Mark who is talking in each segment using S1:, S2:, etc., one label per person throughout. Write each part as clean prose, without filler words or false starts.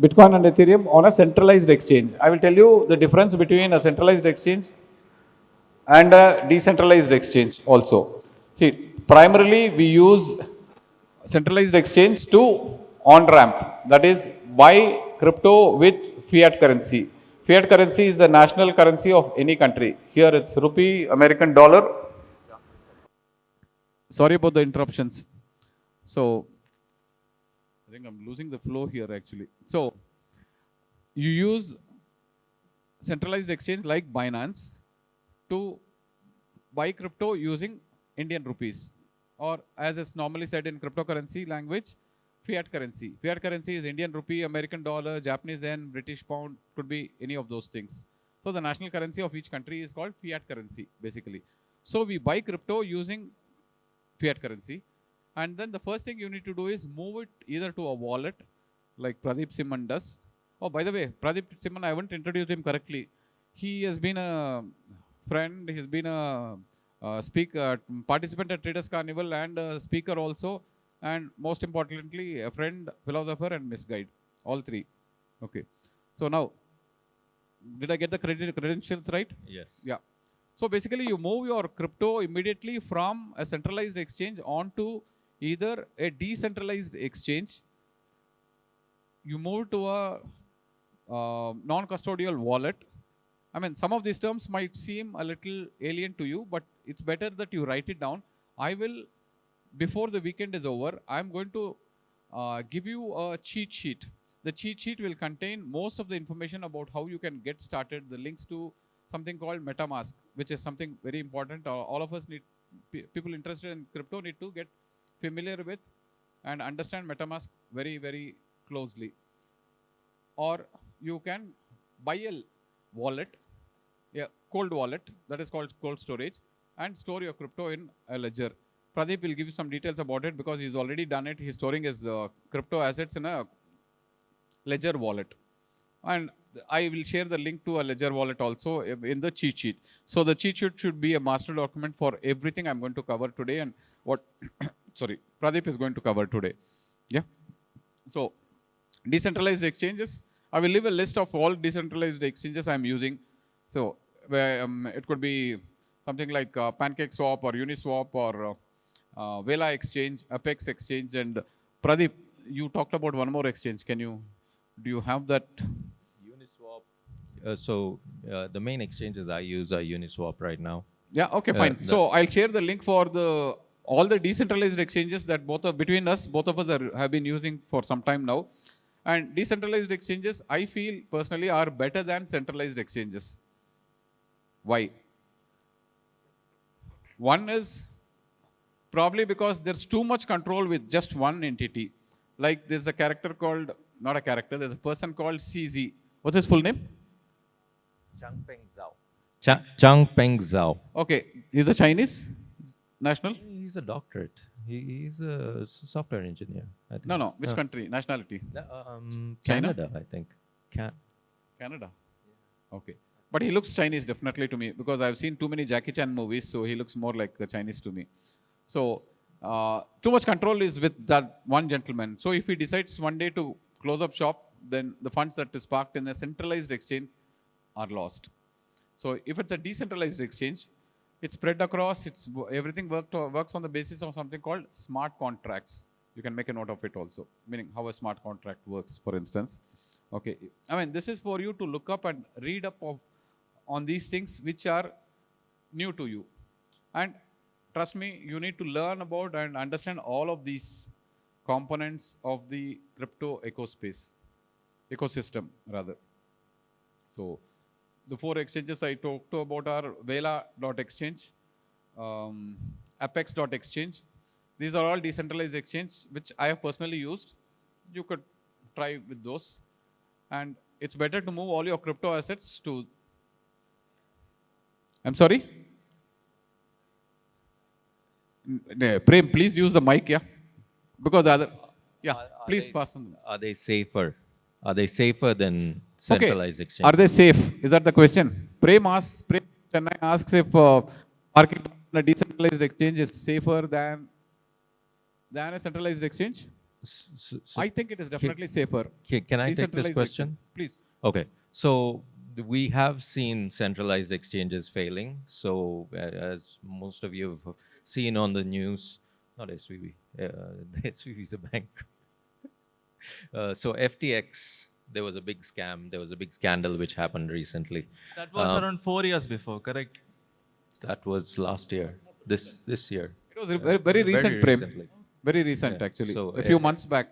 S1: Bitcoin and Ethereum on a centralized exchange. I will tell you the difference between a centralized exchange and a decentralized exchange also. See, primarily we use centralized exchange to on ramp, that is buy crypto with fiat currency. Fiat currency is the national currency of any country. Here it's rupee, American dollar. Sorry about the interruptions. So I think I'm losing the flow here actually. So you use centralized exchange like Binance to buy crypto using Indian rupees, or as is normally said in cryptocurrency language, fiat currency. Fiat currency is Indian rupee, American dollar, Japanese yen, British pound, could be any of those things. So the national currency of each country is called fiat currency basically. So we buy crypto using fiat currency, and then the first thing you need to do is move it either to a wallet like Pradeep Simon does. Oh, by the way, Pradeep Simon, I haven't introduced him correctly. He has been a friend, he's been a speaker, participant at Traders Carnival, and a speaker also, and most importantly, a friend, philosopher, and misguide. All three. Okay. So now, did I get the credentials right?
S2: Yes.
S1: Yeah. So basically, you move your crypto immediately from a centralized exchange onto either a decentralized exchange. You move to a non-custodial wallet. I mean, some of these terms might seem a little alien to you, but it's better that you write it down. I will, before the weekend is over, I'm going to give you a cheat sheet. The cheat sheet will contain most of the information about how you can get started, the links to something called MetaMask, which is something very important. All of us need, people interested in crypto need to get familiar with and understand MetaMask very, very closely. Or you can buy a wallet, a cold wallet, that is called cold storage, and store your crypto in a ledger. Pradeep will give you some details about it because he's already done it. He's storing his crypto assets in a ledger wallet. And I will share the link to a ledger wallet also in the cheat sheet. So the cheat sheet should be a master document for everything I'm going to cover today and what, sorry, Pradeep is going to cover today. Yeah. So decentralized exchanges, I will leave a list of all decentralized exchanges I'm using. So it could be something like PancakeSwap or Uniswap or Vela Exchange, Apex Exchange, and Pradeep, you talked about one more exchange. Do you have that?
S2: Uniswap. The main exchanges I use are Uniswap right now.
S1: Yeah, okay, fine. So I'll share the link for all the decentralized exchanges that both of us have been using for some time now. And decentralized exchanges, I feel personally, are better than centralized exchanges. Why? One is probably because there's too much control with just one entity. Like there's a character called, not a character, there's a person called CZ. What's his full name?
S2: Changpeng Zhao. Changpeng Zhao.
S1: Okay, he's a Chinese national?
S2: He's a doctorate. He's a software engineer. I think.
S1: No. Which country? Nationality?
S2: Canada, I think.
S1: Canada. Okay. But he looks Chinese definitely to me because I've seen too many Jackie Chan movies, so he looks more like a Chinese to me. So too much control is with that one gentleman. So if he decides one day to close up shop, then the funds that is parked in a centralized exchange are lost. So if it's a decentralized exchange, it's spread across, everything works on the basis of something called smart contracts. You can make a note of it also, meaning how a smart contract works, for instance. Okay, I mean, this is for you to look up and read up on these things which are new to you. And trust me, you need to learn about and understand all of these components of the crypto ecosystem rather. So the 4 exchanges I talked about are Vela.exchange, Apex.exchange. These are all decentralized exchange which I have personally used. You could try with those. And it's better to move all your crypto assets to, I'm sorry? Prem, please use the mic, yeah? Because please pass on.
S2: Are they safer? Are they safer than centralized exchange?
S1: Are they safe? Is that the question? Prem Chennai asks if parking on a decentralized exchange is safer than a centralized exchange?
S2: So
S1: I think it is definitely safer.
S2: can I take this
S1: Decentralized
S2: question?
S1: exchange. Please.
S2: Okay. So we have seen centralized exchanges failing. So as most of you have seen on the news, not SVB, the SVB is a bank. So FTX, there was a big scam. There was a big scandal which happened recently.
S3: That was
S2: Um,
S3: around 4 years before, correct?
S2: that was last year. This year.
S1: It was very recent,
S2: Very
S1: Prem.
S2: recently.
S1: Very
S2: Yeah.
S1: recent, actually.
S2: So
S1: A few months back.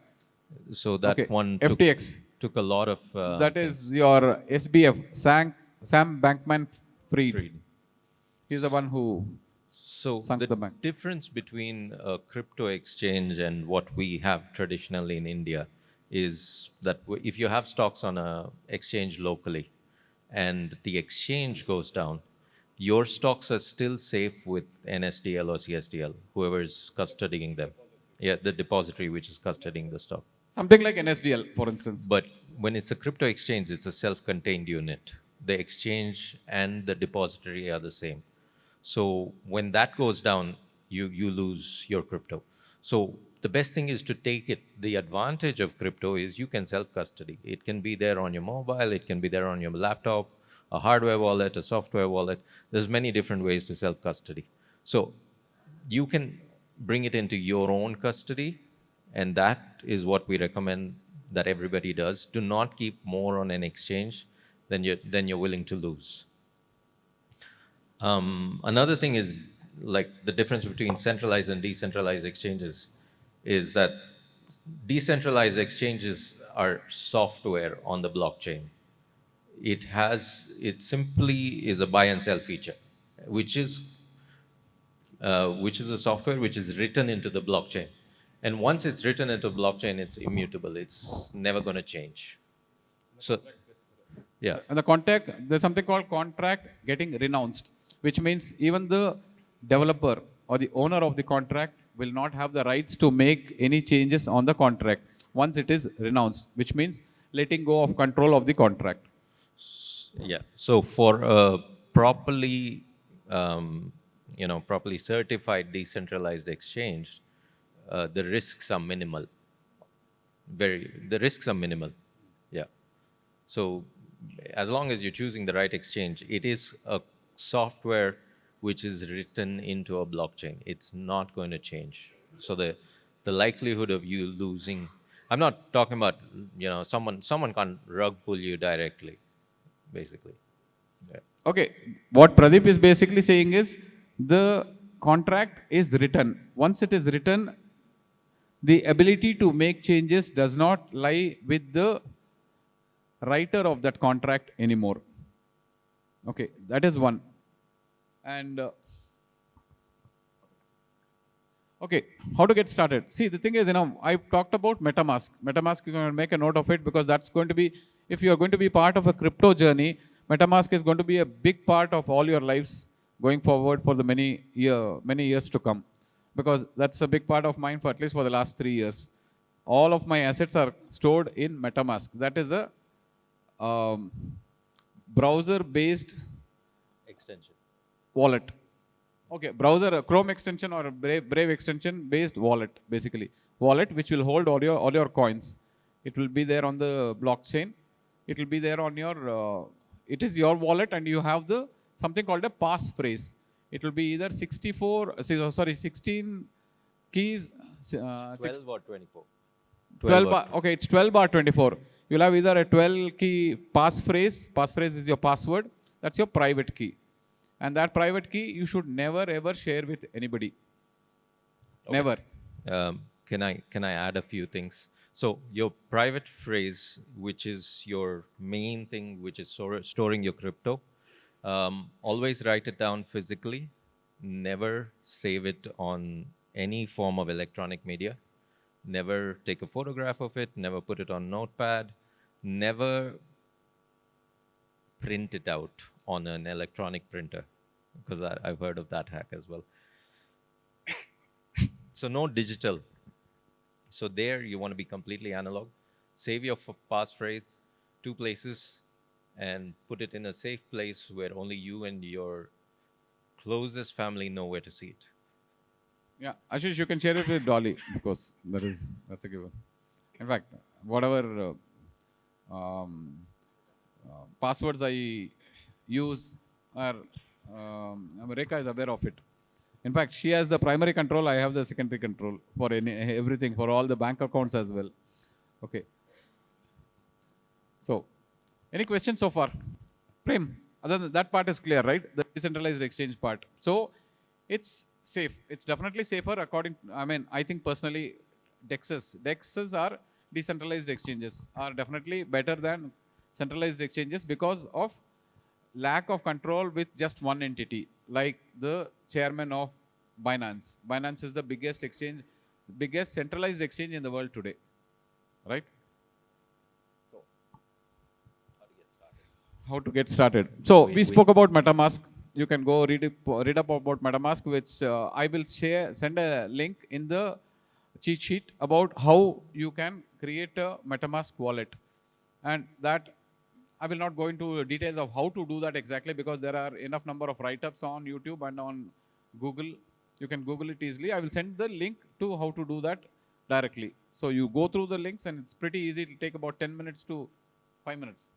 S2: so that
S1: Okay.
S2: one
S1: FTX.
S2: took a lot of
S1: That
S2: things.
S1: is your SBF, Sam Bankman Fried.
S2: Freed.
S1: He's the one who
S2: So
S1: sunk
S2: the
S1: the bank.
S2: difference between a crypto exchange and what we have traditionally in India is that if you have stocks on a exchange locally and the exchange goes down, your stocks are still safe with NSDL or CSDL, whoever is custodying them. Yeah, the depository which is custodying the stock.
S1: Something like NSDL, for instance.
S2: But when it's a crypto exchange, it's a self-contained unit. The exchange and the depository are the same. So when that goes down, you lose your crypto. So the best thing is to take it. The advantage of crypto is you can self-custody. It can be there on your mobile. It can be there on your laptop, a hardware wallet, a software wallet. There's many different ways to self-custody. So you can bring it into your own custody, and that is what we recommend that everybody does. Do not keep more on an exchange than you're willing to lose. Another thing is like the difference between centralized and decentralized exchanges is that decentralized exchanges are software on the blockchain. It simply is a buy and sell feature, which is which is a software which is written into the blockchain. And once it's written into blockchain, it's immutable. It's never going to change. So, yeah.
S1: And there's something called contract getting renounced, which means even the developer or the owner of the contract will not have the rights to make any changes on the contract once it is renounced, which means letting go of control of the contract.
S2: Yeah. So for a properly, properly certified decentralized exchange, the risks are minimal. The risks are minimal. Yeah. So as long as you're choosing the right exchange, it is a software which is written into a blockchain. It's not going to change. So the likelihood of you losing, I'm not talking about, someone can't rug pull you directly, basically. Yeah.
S1: Okay, what Pradeep is basically saying is the contract is written. Once it is written, the ability to make changes does not lie with the writer of that contract anymore. Okay, that is one. And okay, how to get started? See, the thing is, I've talked about MetaMask. MetaMask, you can make a note of it because that's going to be, if you are going to be part of a crypto journey, MetaMask is going to be a big part of all your lives going forward for the many years to come. Because that's a big part of mine for at least for the last 3 years. All of my assets are stored in MetaMask. That is a browser-based
S2: Extension.
S1: wallet. Okay, browser, Chrome extension or a Brave extension based wallet, basically. Wallet which will hold all your coins. It will be there on the blockchain. It will be there on your, it is your wallet and you have the something called a passphrase. It will be either 16 keys,
S2: 12 or 24?
S1: 12 bar, okay, it's 12 bar 24. You'll have either a 12 key passphrase. Passphrase is your password. That's your private key. And that private key you should never ever share with anybody.
S2: Okay.
S1: Never.
S2: Can I add a few things? So your private phrase, which is your main thing, which is storing your crypto, always write it down physically. Never save it on any form of electronic media. Never take a photograph of it. Never put it on Notepad. Never print it out on an electronic printer, because I've heard of that hack as well. So no digital. So there you want to be completely analog. Save your passphrase 2 places and put it in a safe place where only you and your closest family know where to see it.
S1: Yeah, Ashish, you can share it with Dolly because that's a given. In fact, whatever passwords I use are Rekha is aware of it. In fact, she has the primary control. I have the secondary control for everything for all the bank accounts as well. Okay. So, any questions so far? Prem, other than that part is clear, right? The decentralized exchange part. So, it's safe. It's definitely safer according, I mean, I think personally, DEXs are decentralized exchanges, are definitely better than centralized exchanges because of lack of control with just one entity, like the chairman of Binance. Binance is the biggest exchange, biggest centralized exchange in the world today, right? How to get started. So we
S2: We
S1: spoke about MetaMask. You can go read up about MetaMask, which I will send a link in the cheat sheet about how you can create a MetaMask wallet, and that I will not go into details of how to do that exactly because there are enough number of write-ups on YouTube and on Google. You can Google it easily. I will send the link to how to do that directly. So you go through the links and it's pretty easy. It will take about 10 minutes to 5 minutes.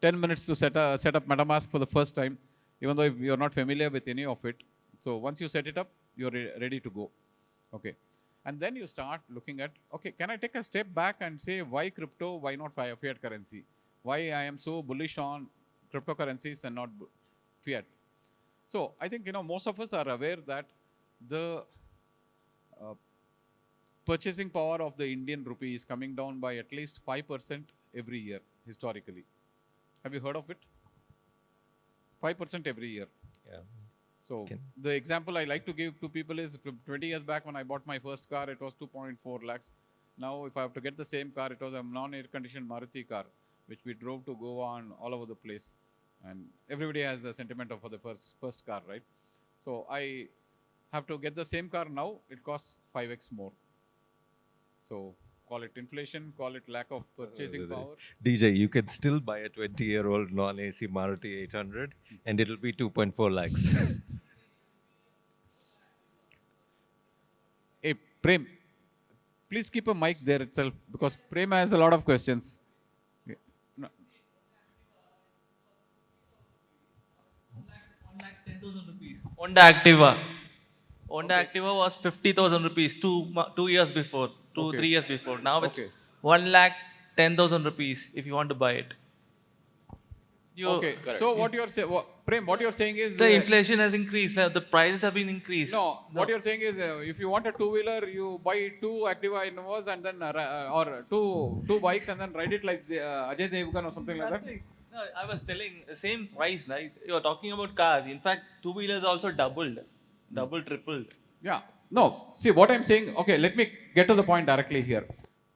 S1: 10 minutes to set up MetaMask for the first time, even though if you're not familiar with any of it. So once you set it up, you're ready to go. Okay. And then you start looking at, okay, can I take a step back and say, why crypto? Why not fiat currency? Why I am so bullish on cryptocurrencies and not fiat? So I think, most of us are aware that the uh, purchasing power of the Indian rupee is coming down by at least 5% every year historically. Have you heard of it? 5% every year.
S2: yeah.
S1: So
S2: Can-
S1: the example I like to give to people is 20 years back when I bought my first car, it was 2.4 lakhs. Now, if I have to get the same car, it was a non-air conditioned Maruti car, which we drove to Goa and all over the place. And everybody has a sentiment of for the first car, right? So I have to get the same car now. It costs 5x more. So call it inflation, call it lack of purchasing power.
S2: DJ, you can still buy a 20-year-old non-AC Maruti 800 and it'll be 2.4 lakhs.
S1: Hey, Prem, please keep a mic there itself because Prem has a lot of questions. Yeah. No,
S3: Lakh 10,000 rupees. Honda Activa. Honda
S1: okay.
S3: Activa was 50,000 rupees 2 years before, two,
S1: Okay.
S3: 3 years before. Now it's
S1: Okay.
S3: 1,10,000 rupees if you want to buy it. You,
S1: Okay. So what you're saying, Prem, what you're saying is,
S3: the inflation has increased. The prices have been increased.
S1: no, what you're saying is, if you want a two-wheeler, you buy two Activa Innovas and then, or two bikes and then ride it like Ajay Devgan or something like that.
S3: Nothing. No, I was telling the same price, right? You're talking about cars. In fact, two-wheelers also double, tripled.
S1: Yeah. No, see what I'm saying. Okay, let me get to the point directly here.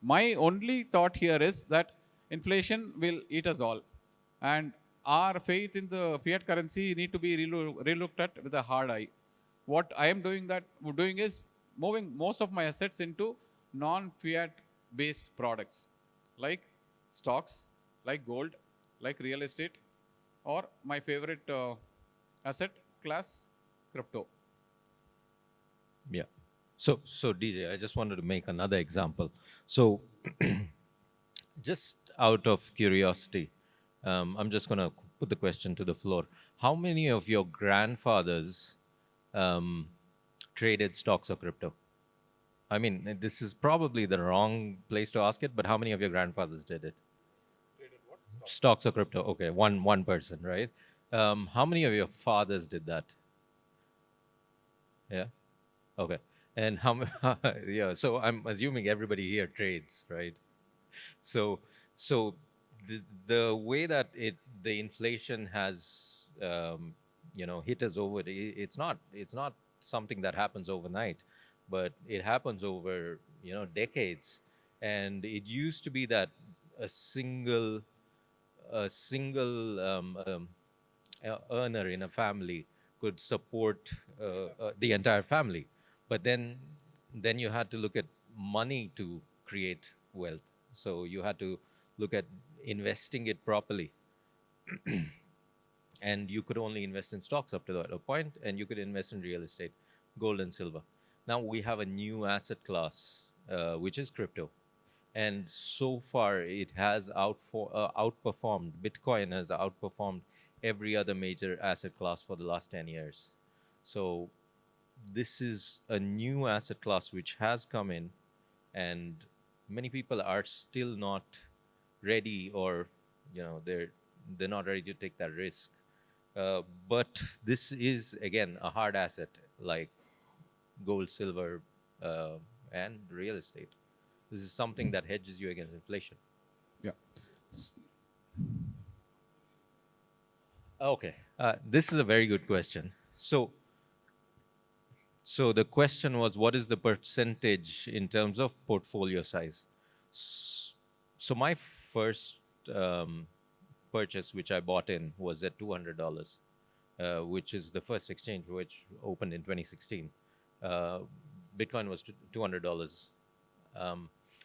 S1: My only thought here is that inflation will eat us all, and our faith in the fiat currency need to be relooked at with a hard eye. What I am doing is moving most of my assets into non-fiat based products, like stocks, like gold, like real estate, or my favorite asset class, crypto.
S2: Yeah. So DJ, I just wanted to make another example. So, just out of curiosity, I'm just going to put the question to the floor. How many of your grandfathers um, traded stocks or crypto? I mean, this is probably the wrong place to ask it, but how many of your grandfathers did it? Stocks or crypto? Okay, one person, right? How many of your fathers did that? Yeah. Okay. And yeah, so I'm assuming everybody here trades, right? So, so the way that the inflation has, hit us over, it's not something that happens overnight, but it happens over, decades. And it used to be that a single, a single earner in a family could support the entire family. But then you had to look at money to create wealth. So you had to look at investing it properly. and you could only invest in stocks up to that point, and you could invest in real estate, gold and silver. Now we have a new asset class, which is crypto, and so far it has outperformed. Bitcoin has outperformed every other major asset class for the last 10 years. So this is a new asset class which has come in, and many people are still not ready, or they're not ready to take that risk. But this is again a hard asset like gold, silver, and real estate. This is something that hedges you against inflation.
S1: Yeah.
S2: Okay, this is a very good question. So the question was, what is the percentage in terms of portfolio size? So my first purchase, which I bought in, was at $200, which is the first exchange which opened in 2016. Bitcoin was $200.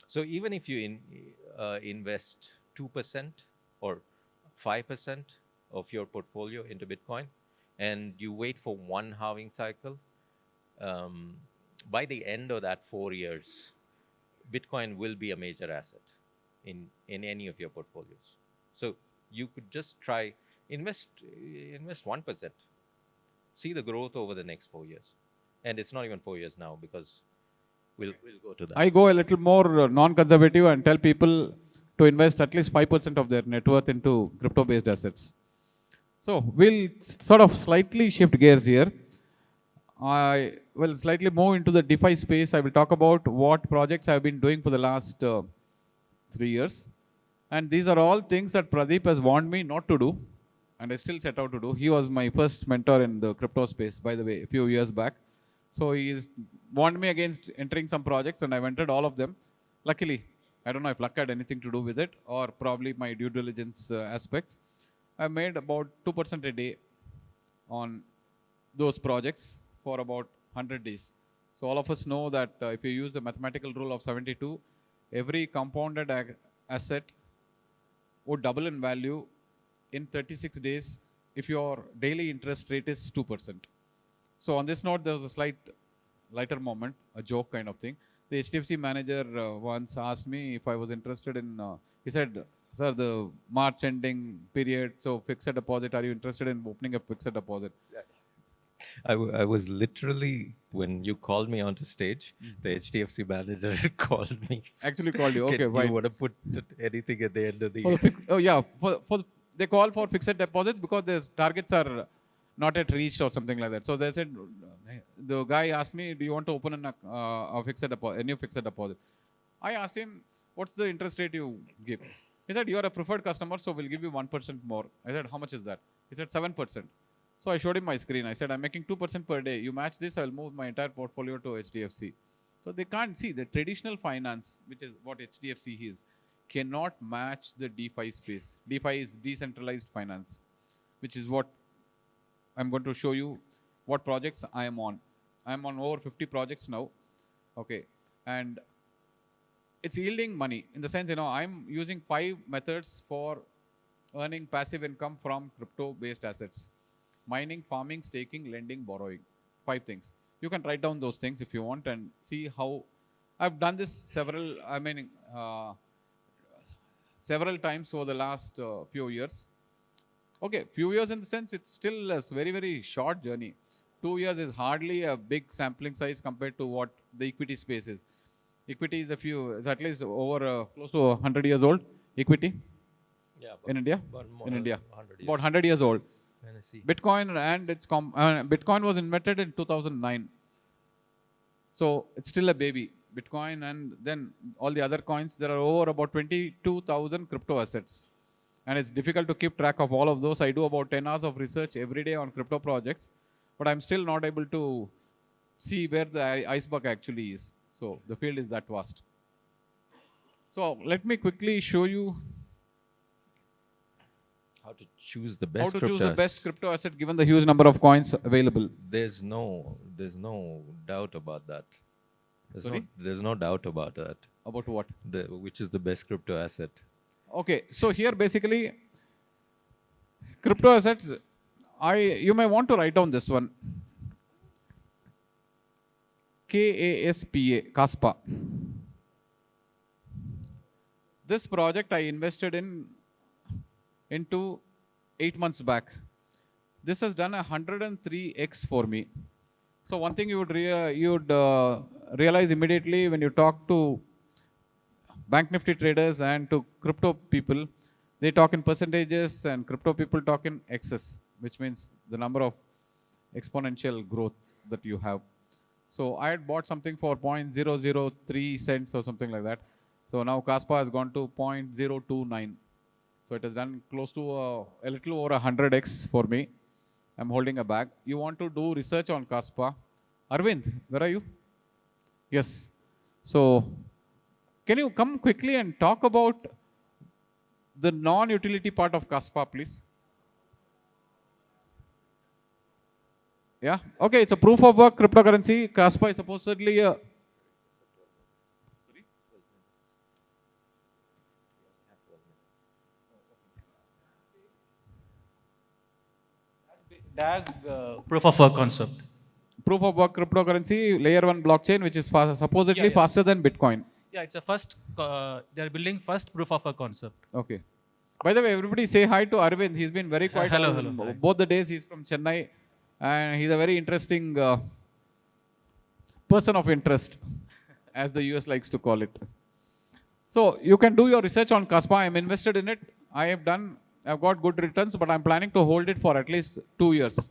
S2: So even if you invest 2% or 5% of your portfolio into Bitcoin, and you wait for one halving cycle, by the end of that 4 years, Bitcoin will be a major asset in any of your portfolios. So you could just try invest 1%, see the growth over the next 4 years, and it's not even 4 years now, because we'll go to that.
S1: I go a little more non-conservative and tell people to invest at least 5% of their net worth into crypto-based assets. So we'll sort of slightly shift gears here. I will slightly move into the DeFi space. I will talk about what projects I've been doing for the last 3 years. And these are all things that Pradeep has warned me not to do, and I still set out to do. He was my first mentor in the crypto space, by the way, a few years back. So he's warned me against entering some projects, and I've entered all of them. Luckily, I don't know if luck had anything to do with it, or probably my due diligence aspects. I made about 2% a day on those projects for about 100 days. So all of us know that if you use the mathematical rule of 72, every compounded asset would double in value in 36 days if your daily interest rate is 2%. So on this note, there was a slight lighter moment, a joke kind of thing. The HDFC manager once asked me if I was interested in, he said, sir, the March ending period, so fixed deposit, are you interested in opening a fixed deposit?
S2: I was literally, when you called me onto stage, the HDFC manager called me.
S1: Actually called you, okay,
S2: Do
S1: fine.
S2: you want to put anything at the end of the
S1: For
S2: year?
S1: they call for fixed deposits because their targets are not yet reached or something like that. So they said, the guy asked me, do you want to open a fixed deposit, a new fixed deposit? I asked him, what's the interest rate you give? He said, you are a preferred customer, so we'll give you 1% more. I said, how much is that? He said, 7%. So I showed him my screen. I said, I'm making 2% per day. You match this, I'll move my entire portfolio to HDFC. So they can't see the traditional finance, which is what HDFC is, cannot match the DeFi space. DeFi is decentralized finance, which is what I'm going to show you what projects I am on. I'm on over 50 projects now. Okay. And it's yielding money in the sense, I'm using 5 methods for earning passive income from crypto-based assets. Mining, farming, staking, lending, borrowing. 5 things. You can write down those things if you want and see how I've done this several times over the last few years. Okay, few years in the sense it's still a very, very short journey. 2 years is hardly a big sampling size compared to what the equity space is. Equity is at least over close to 100 years old. Equity in India? In India. About 100 years old. Bitcoin and Bitcoin was invented in 2009. So it's still a baby. Bitcoin and then all the other coins, there are over about 22,000 crypto assets. And it's difficult to keep track of all of those. I do about 10 hours of research every day on crypto projects, but I'm still not able to see where the iceberg actually is. So the field is that vast. So let me quickly show you
S2: How to choose the best
S1: how to
S2: crypto
S1: choose the best
S2: asset.
S1: crypto asset given the huge number of coins available.
S2: There's no doubt about that.
S1: Sorry?
S2: There's no doubt about that.
S1: About what?
S2: Which is the best crypto asset?
S1: Okay, so here basically crypto assets, You may want to write down this one. KASPA, CASPA. This project I invested into 8 months back. This has done 103x for me. So one thing you would realize immediately when you talk to Bank Nifty traders and to crypto people, they talk in percentages and crypto people talk in excess, which means the number of exponential growth that you have. So I had bought something for 0.003 cents or something like that. So now Kaspa has gone to 0.029. So it has done close to a little over 100x for me. I'm holding a bag. You want to do research on Kaspa? Arvind, where are you? Yes. So can you come quickly and talk about the non-utility part of Kaspa, please? Yeah. Okay. It's a proof of work cryptocurrency. Kaspa is supposedly a.
S4: DAG proof of work concept.
S1: Proof of work cryptocurrency, layer 1 blockchain, which is supposedly
S4: Yeah.
S1: faster than Bitcoin.
S4: Yeah, it's a first. They are building first proof of work concept.
S1: Okay. By the way, everybody say hi to Arvind. He's been very quiet.
S4: Hello,
S1: all-
S4: hello. Hi.
S1: Both the days he's from Chennai, and he's a very interesting person of interest, as the US likes to call it. So you can do your research on Kaspa. I'm invested in it. I've got good returns, but I'm planning to hold it for at least 2 years.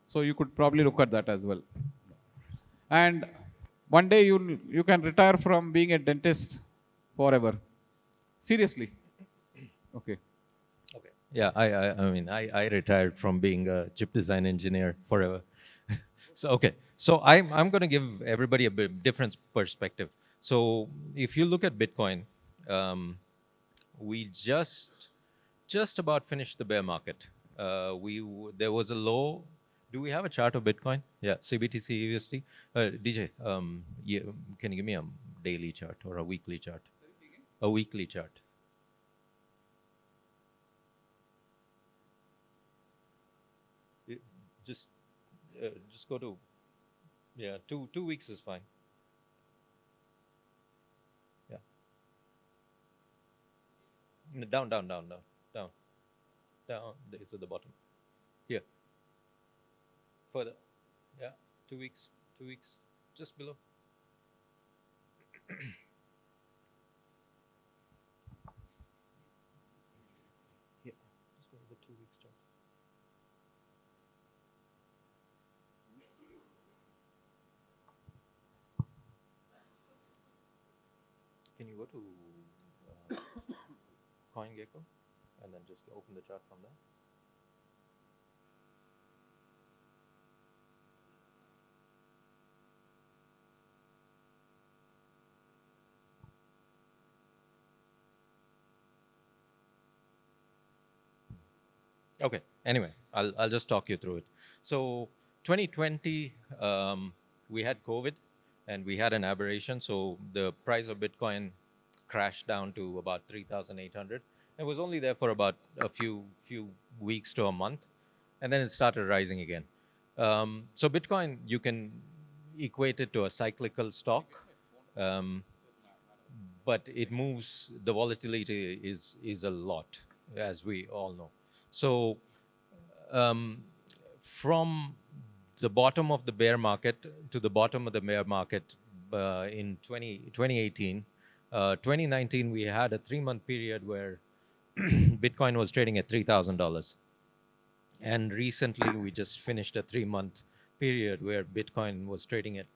S1: So you could probably look at that as well. And one day you can retire from being a dentist forever. Seriously. Okay.
S2: Okay. Yeah, I mean, I retired from being a chip design engineer forever. So, okay. So I'm going to give everybody a bit different perspective. So if you look at Bitcoin, we just about finished the bear market. There was a low. Do we have a chart of Bitcoin? Yeah, CBTC USD. DJ, yeah, can you give me a daily chart or a weekly chart? A weekly chart. Just go to, yeah, two weeks is fine. Yeah. No, down. It's at the bottom. Here. Further. Yeah. 2 weeks. Just below. Yeah. Just go to the 2 weeks chart. Can you go to CoinGecko and then just open the chart from there? Okay. Anyway, I'll just talk you through it. So 2020, we had COVID, and we had an aberration. So the price of Bitcoin crashed down to about 3,800. It was only there for about a few weeks to a month, and then it started rising again. So Bitcoin, you can equate it to a cyclical stock, but it moves. The volatility is a lot, as we all know. So from the bottom of the bear market to the bottom of the bear market in 2018, 2019, we had a 3-month period where Bitcoin was trading at $3,000. And recently, we just finished a 3-month period where Bitcoin was trading at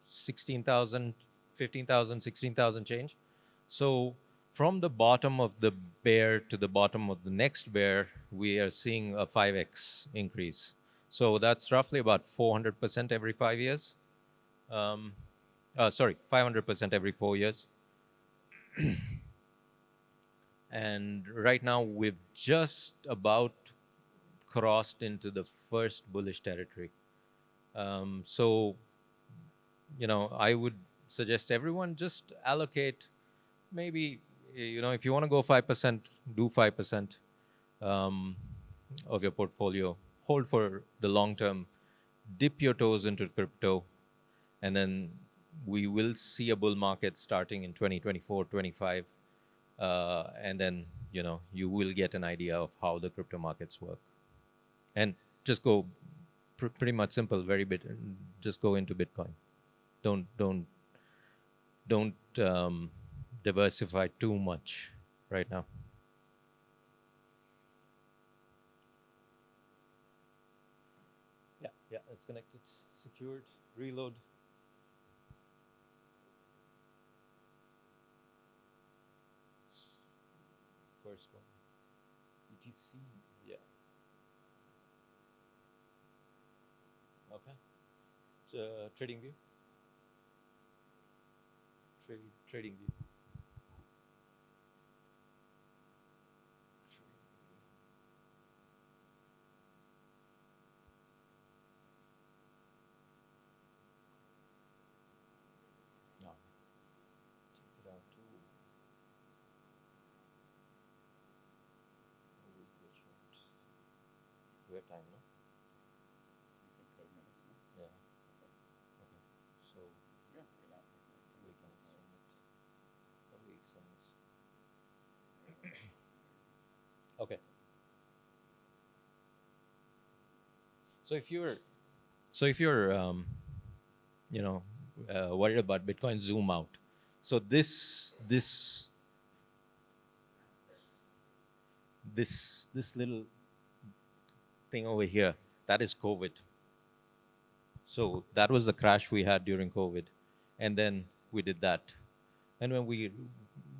S2: 16,000, 15,000, 16,000 change. So from the bottom of the bear to the bottom of the next bear, we are seeing a 5x increase. So that's roughly about 400% every 5 years. 500% every 4 years. And right now, we've just about crossed into the first bullish territory. So, I would suggest everyone just allocate maybe, if you want to go 5%, do 5%. of your portfolio, hold for the long term, dip your toes into crypto, and then we will see a bull market starting in 2024, 25. And then, you will get an idea of how the crypto markets work. And just go pretty much simple, just go into Bitcoin. Don't diversify too much right now. Yeah, it's connected, secured, reload. First one, ETC. Yeah. Okay. Trading view. Trading view. Now, take it out to weekly chart. We have time, no? Yeah. Okay. So we can submit a week's on this. Okay. So if you're worried about Bitcoin, zoom out. So this little thing over here, that is COVID. So that was the crash we had during COVID, and then we did that. And when we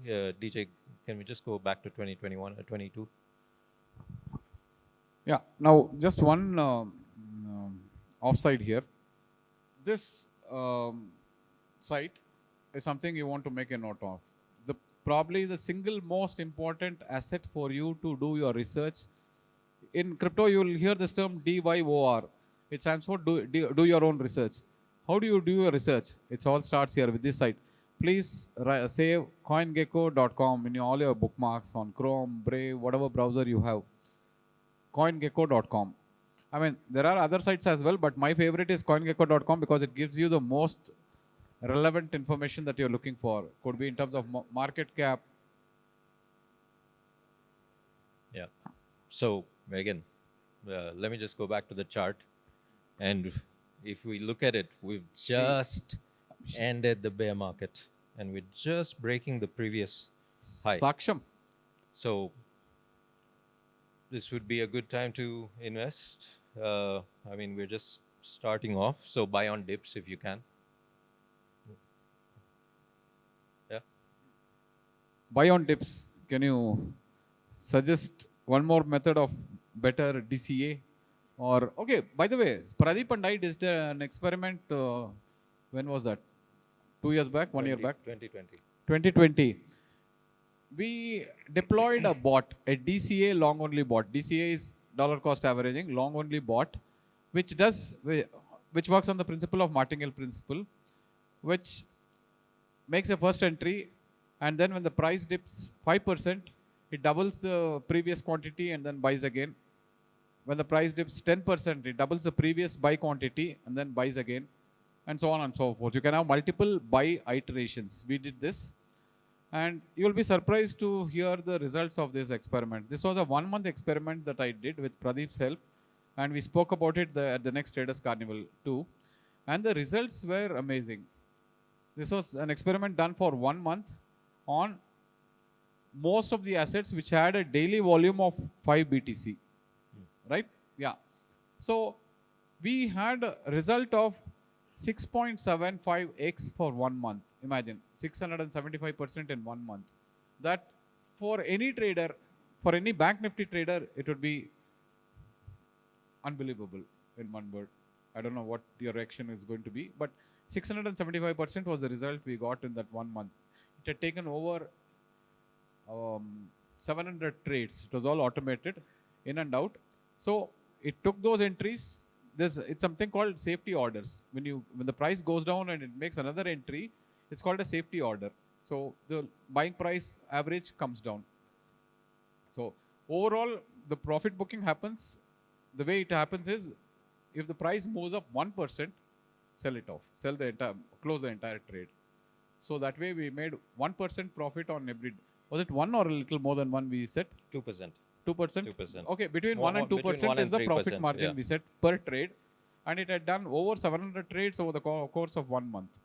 S2: DJ, can we just go back to 2021 or 22?
S1: Yeah. Now, just one offside here. This site is something you want to make a note of. Probably the single most important asset for you to do your research. In crypto, you will hear this term DYOR. It stands for do your own research. How do you do your research? It all starts here with this site. Please save coingecko.com in all your bookmarks on Chrome, Brave, whatever browser you have. Coingecko.com. I mean, there are other sites as well, but my favorite is coingecko.com because it gives you the most relevant information that you're looking for. Could be in terms of market cap.
S2: Yeah. So again, let me just go back to the chart. And if we look at it, we've just ended the bear market and we're just breaking the previous high.
S1: Saksham.
S2: So this would be a good time to invest. I mean, we're just starting off. So buy on dips if you can. Yeah.
S1: Buy on dips. Can you suggest one more method of better DCA? Or, okay, by the way, Pradeep and I did an experiment. When was that? 2 years back? 1 year back?
S2: 2020.
S1: 2020. We deployed a bot, a DCA long only bot. DCA is dollar cost averaging, long only bot, which works on the principle of martingale principle, which makes a first entry, and then when the price dips 5%, it doubles the previous quantity and then buys again. When the price dips 10%, it doubles the previous buy quantity and then buys again, and so on and so forth. You can have multiple buy iterations. We did this, and you will be surprised to hear the results of this experiment. This was a 1-month experiment that I did with Pradeep's help, and we spoke about it at the next Traders Carnival too, and the results were amazing. This was an experiment done for 1 month on most of the assets which had a daily volume of 5 BTC. Right? Yeah. So we had a result of 6.75x for 1 month. Imagine 675% in 1 month. That for any trader, for any Bank Nifty trader, it would be unbelievable in one word. I don't know what your reaction is going to be, but 675% was the result we got in that 1 month. It had taken over 700 trades. It was all automated in and out. So it took those entries. It's something called safety orders. When the price goes down and it makes another entry, it's called a safety order. So the buying price average comes down. So overall, the profit booking happens, the way it happens is, if the price moves up 1%, sell it off, close the entire trade. So that way we made 1% profit on every. Was it 1 or a little more than 1 we set?
S2: 2%.
S1: 2%?
S2: 2%.
S1: Okay, between
S2: More-
S1: 1 and
S2: between
S1: 2%
S2: 1
S1: is
S2: and
S1: the profit
S2: 3%,
S1: margin
S2: yeah.
S1: we set per trade. And it had done over 700 trades over the course of 1 month.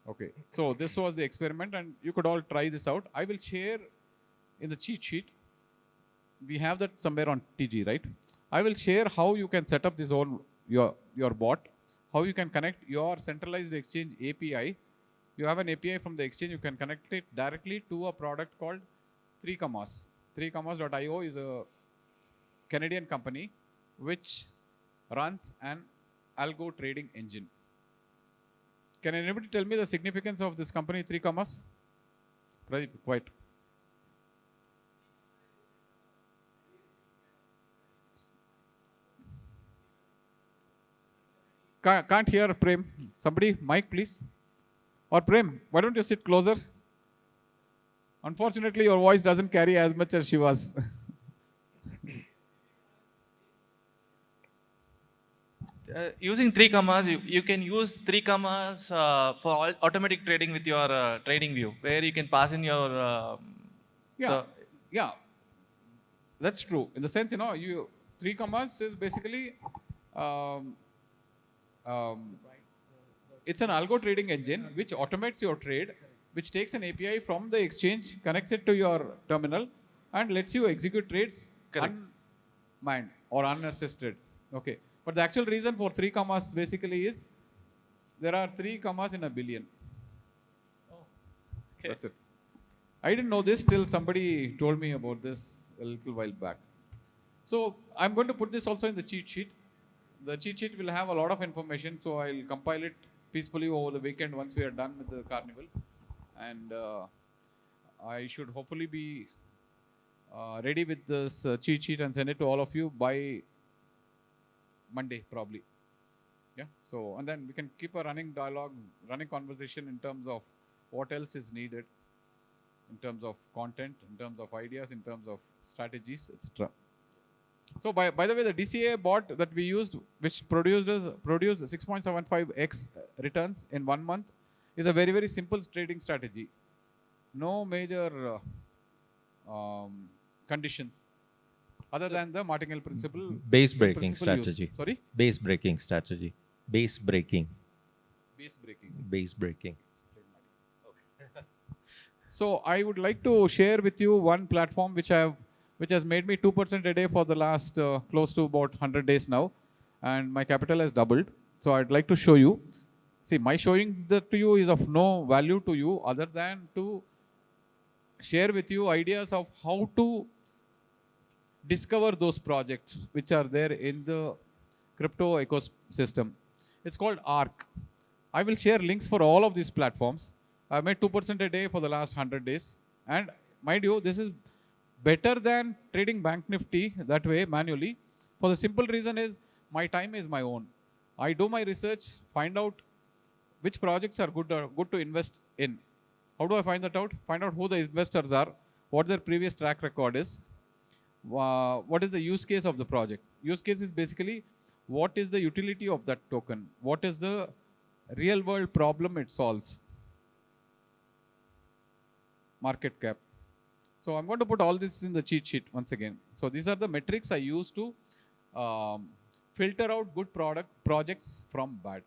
S1: Okay, so this was the experiment and you could all try this out. I will share in the cheat sheet. We have that somewhere on TG, right? I will share how you can set up this whole, your bot, how you can connect your centralized exchange API. You have an API from the exchange, you can connect it directly to a product called 3commas. 3commas.io is a Canadian company which runs an algo trading engine. Can anybody tell me the significance of this company 3commas? Pradeep, quite. Can't hear Prem. Somebody, mic please. Or Prem, why don't you sit closer? Unfortunately, your voice doesn't carry as much as she was.
S3: Using 3commas, you can use 3commas for automatic trading with your trading view, where you can pass in your
S1: Yeah, yeah, that's true. In the sense, 3commas is basically, um, um, it's an algo trading engine which automates your trade, which takes an API from the exchange, connects it to your terminal, and lets you execute trades
S3: Correct.
S1: unmanned or unassisted. Okay, but the actual reason for 3commas basically is there are 3 commas in a billion.
S3: Okay.
S1: That's it. I didn't know this till somebody told me about this a little while back. So I'm going to put this also in the cheat sheet. The cheat sheet will have a lot of information, so I'll compile it peacefully over the weekend once we are done with the carnival. And I should hopefully be ready with this cheat sheet and send it to all of you by Monday probably. Yeah. So, and then we can keep a running dialogue, running conversation in terms of what else is needed, in terms of content, in terms of ideas, in terms of strategies, etc. So by the way, the DCA bot that we used, which produced 6.75x returns in 1 month, is a very, very simple trading strategy. No major conditions other than the martingale principle.
S2: Base
S1: in
S2: breaking
S1: principle used.
S2: strategy.
S1: Sorry?
S2: Base breaking strategy. Base breaking.
S1: Base breaking.
S2: Base breaking.
S1: So I would like to share with you one platform which has made me 2% a day for the last close to about 100 days now, and my capital has doubled. So I'd like to show you. See, my showing that to you is of no value to you other than to share with you ideas of how to discover those projects which are there in the crypto ecosystem. It's called ARC. I will share links for all of these platforms. I made 2% a day for the last 100 days. And mind you, this is better than trading Bank Nifty that way manually. For the simple reason is my time is my own. I do my research, find out which projects are good to invest in. How do I find that out? Find out who the investors are, what their previous track record is, what is the use case of the project. Use case is basically what is the utility of that token, what is the real world problem it solves. Market cap. So I'm going to put all this in the cheat sheet once again. So these are the metrics I use to filter out good projects from bad.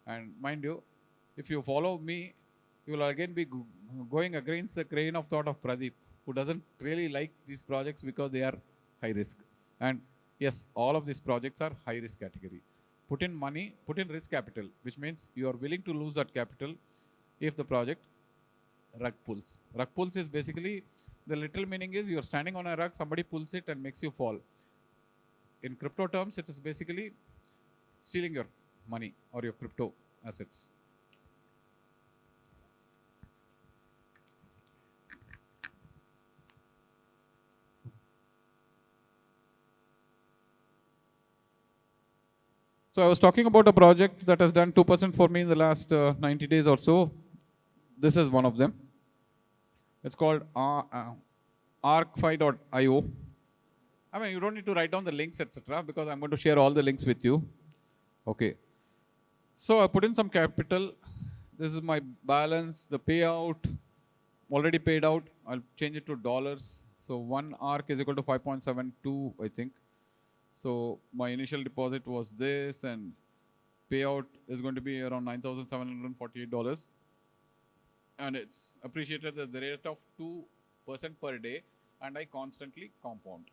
S1: And mind you, if you follow me, you will again be going against the grain of thought of Pradeep, who doesn't really like these projects because they are high risk. And yes, all of these projects are high risk category. Put in money, put in risk capital, which means you are willing to lose that capital if the project rug pulls. Rug pulls is basically, the literal meaning is you're standing on a rug, somebody pulls it and makes you fall. In crypto terms, it is basically stealing your money or your crypto assets. So I was talking about a project that has done 2% for me in the last 90 days or so. This is one of them. It's called arc5.io. I mean, you don't need to write down the links, etc., because I'm going to share all the links with you. Okay. So I put in some capital. This is my balance, the payout, already paid out. I'll change it to dollars. So one ARC is equal to 5.72, I think. So my initial deposit was this, and payout is going to be around $9,748. And it's appreciated at the rate of 2% per day, and I constantly compound.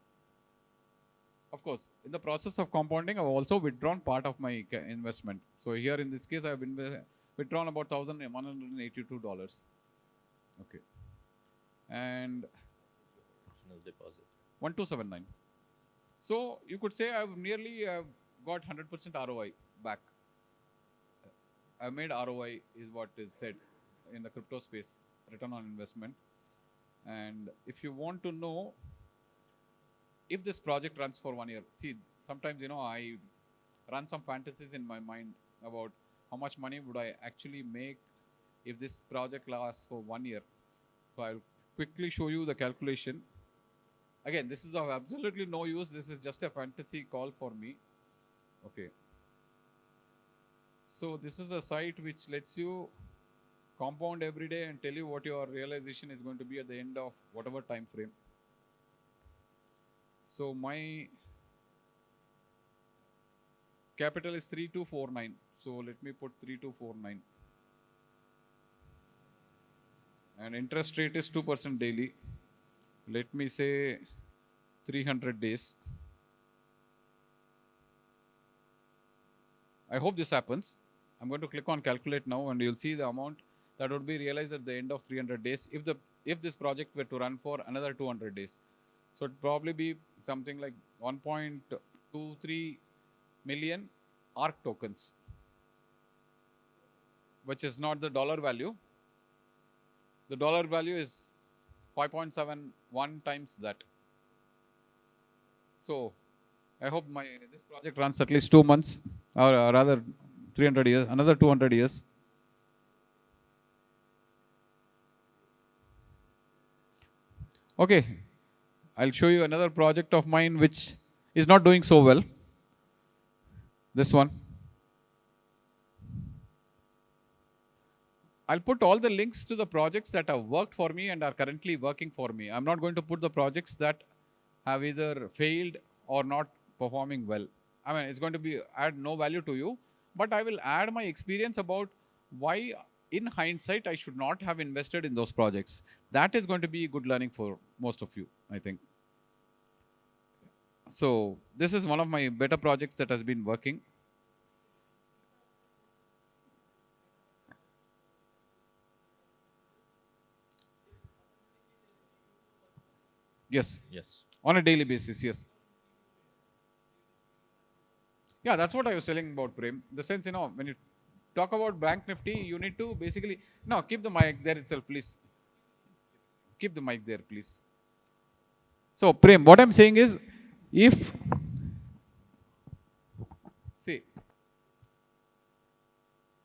S1: Of course, in the process of compounding, I've also withdrawn part of my investment. So here in this case, I've withdrawn about $1,182. Okay. And
S2: Original deposit.
S1: 1279. So you could say I've nearly got 100% ROI back. I made ROI is what is said in the crypto space, return on investment. And if you want to know if this project runs for 1 year, see, sometimes, I run some fantasies in my mind about how much money would I actually make if this project lasts for 1 year. So I'll quickly show you the calculation. Again, this is of absolutely no use. This is just a fantasy call for me. Okay. So this is a site which lets you compound every day and tell you what your realization is going to be at the end of whatever time frame. So my capital is 3249. So let me put 3249. And interest rate is 2% daily. Let me say 300 days. I hope this happens. I'm going to click on calculate now, and you'll see the amount that would be realized at the end of 300 days if this project were to run for another 200 days. So it'd probably be something like 1.23 million ARC tokens, which is not the dollar value. The dollar value is 5.71 times that. So I hope this project runs at least 2 months, or rather 300 years, another 200 years. Okay, I'll show you another project of mine which is not doing so well. This one. I'll put all the links to the projects that have worked for me and are currently working for me. I'm not going to put the projects that have either failed or not performing well. I mean, it's going to add no value to you, but I will add my experience about why, in hindsight, I should not have invested in those projects. That is going to be good learning for most of you, I think. So this is one of my better projects that has been working. Yes.
S2: Yes.
S1: On a daily basis, yes. Yeah, that's what I was telling about, Prem. The sense, when you talk about Bank Nifty, you need to basically... No, keep the mic there itself, please. Keep the mic there, please. So, Prem, what I'm saying is, if... See,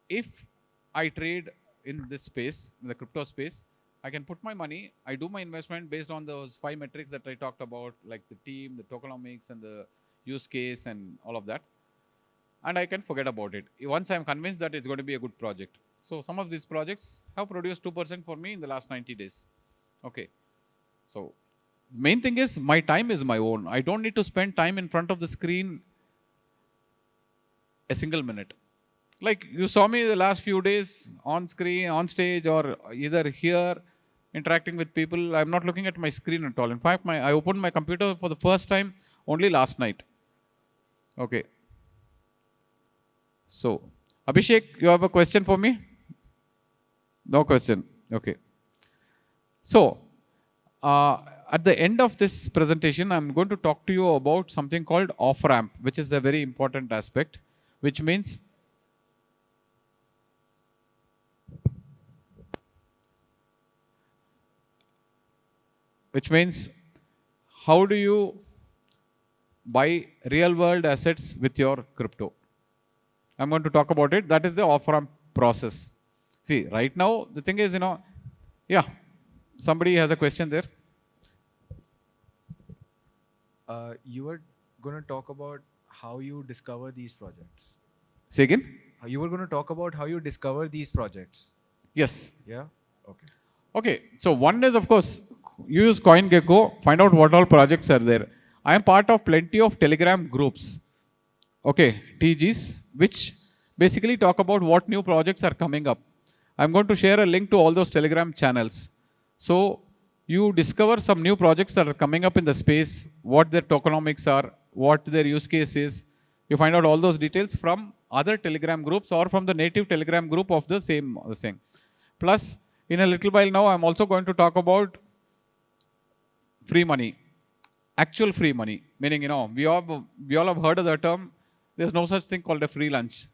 S1: if I trade in this space, in the crypto space, I can put my money, I do my investment based on those 5 metrics that I talked about, like the team, the tokenomics, and the use case, and all of that. And I can forget about it once I'm convinced that it's going to be a good project. So some of these projects have produced 2% for me in the last 90 days. Okay. So the main thing is my time is my own. I don't need to spend time in front of the screen a single minute. Like you saw me the last few days on screen, on stage, or either here interacting with people. I'm not looking at my screen at all. In fact, I opened my computer for the first time only last night. Okay. So, Abhishek, you have a question for me? No question. Okay. So, at the end of this presentation, I'm going to talk to you about something called off-ramp, which is a very important aspect, which means how do you buy real world assets with your crypto? I'm going to talk about it. That is the off-ramp process. See, right now, the thing is, yeah, somebody has a question there.
S5: You were going to talk about how you discover these projects.
S1: Say again?
S5: You were going to talk about how you discover these projects.
S1: Yes.
S5: Yeah? Okay.
S1: Okay, so one is of course, use CoinGecko, find out what all projects are there. I am part of plenty of Telegram groups, okay, TGs, which basically talk about what new projects are coming up. I'm going to share a link to all those Telegram channels. So you discover some new projects that are coming up in the space, what their tokenomics are, what their use case is. You find out all those details from other Telegram groups or from the native Telegram group of the same thing. Plus, in a little while now, I'm also going to talk about free money, actual free money. Meaning, we all have heard of the term. There's no such thing called a free lunch.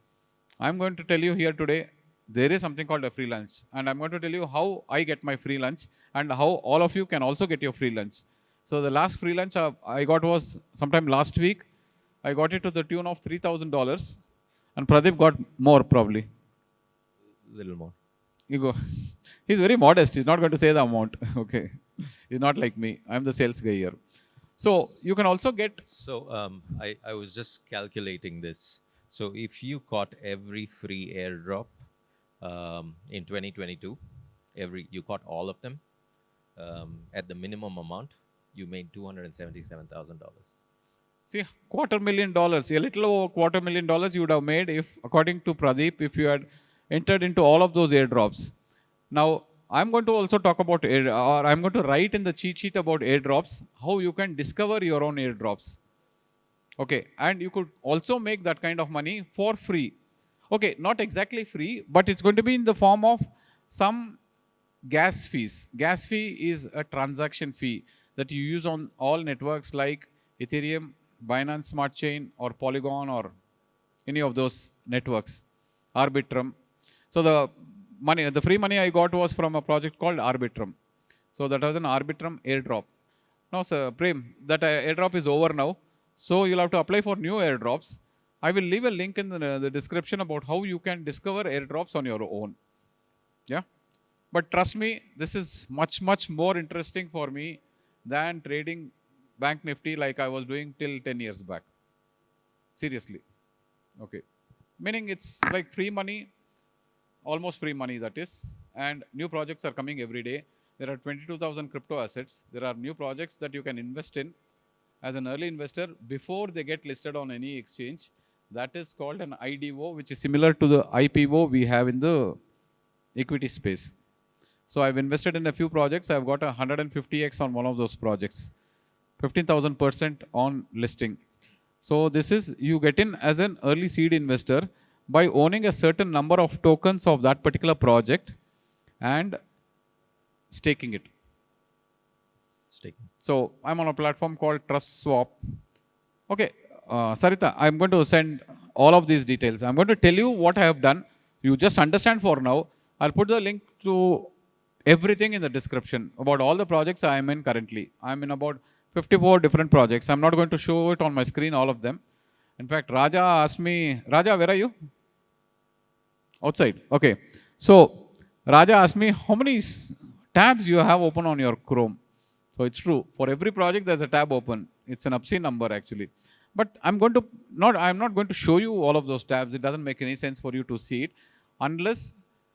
S1: I'm going to tell you here today, there is something called a free lunch. And I'm going to tell you how I get my free lunch and how all of you can also get your free lunch. So the last free lunch I got was sometime last week. I got it to the tune of $3,000. And Pradeep got more probably.
S2: Little more.
S1: You go. He's very modest. He's not going to say the amount. Okay. He's not like me. I'm the sales guy here. So you can also get.
S2: So I was just calculating this. So if you caught every free airdrop in 2022, you caught all of them at the minimum amount, you made $277,000.
S1: See, $250,000, a little over $250,000 you would have made if, according to Pradeep, if you had entered into all of those airdrops. Now, I'm going to also talk about, or I'm going to write in the cheat sheet about airdrops, how you can discover your own airdrops. Okay, and you could also make that kind of money for free. Okay, not exactly free, but it's going to be in the form of some gas fees. Gas fee is a transaction fee that you use on all networks like Ethereum, Binance Smart Chain, or Polygon, or any of those networks, Arbitrum. So the free money I got was from a project called Arbitrum. So that was an Arbitrum airdrop. Now, sir, Prem, that airdrop is over now. So you'll have to apply for new airdrops. I will leave a link in the description about how you can discover airdrops on your own. Yeah. But trust me, this is much, much more interesting for me than trading Bank Nifty like I was doing till 10 years back. Seriously. Okay. Meaning it's like free money, almost free money that is. And new projects are coming every day. There are 22,000 crypto assets. There are new projects that you can invest in as an early investor before they get listed on any exchange. That is called an IDO, which is similar to the IPO we have in the equity space. So I've invested in a few projects. I've got 150x on one of those projects, 15,000% on listing. So this is, you get in as an early seed investor by owning a certain number of tokens of that particular project and staking it. So I'm on a platform called Trust Swap. Okay, Sarita, I'm going to send all of these details. I'm going to tell you what I have done. You just understand for now. I'll put the link to everything in the description about all the projects I am in currently. I'm in about 54 different projects. I'm not going to show it on my screen, all of them. In fact, Raja asked me, Raja, where are you? Outside. Okay. So Raja asked me how many tabs you have open on your Chrome. So it's true. For every project, there's a tab open. It's an obscene number actually. But I'm not going to show you all of those tabs. It doesn't make any sense for you to see it unless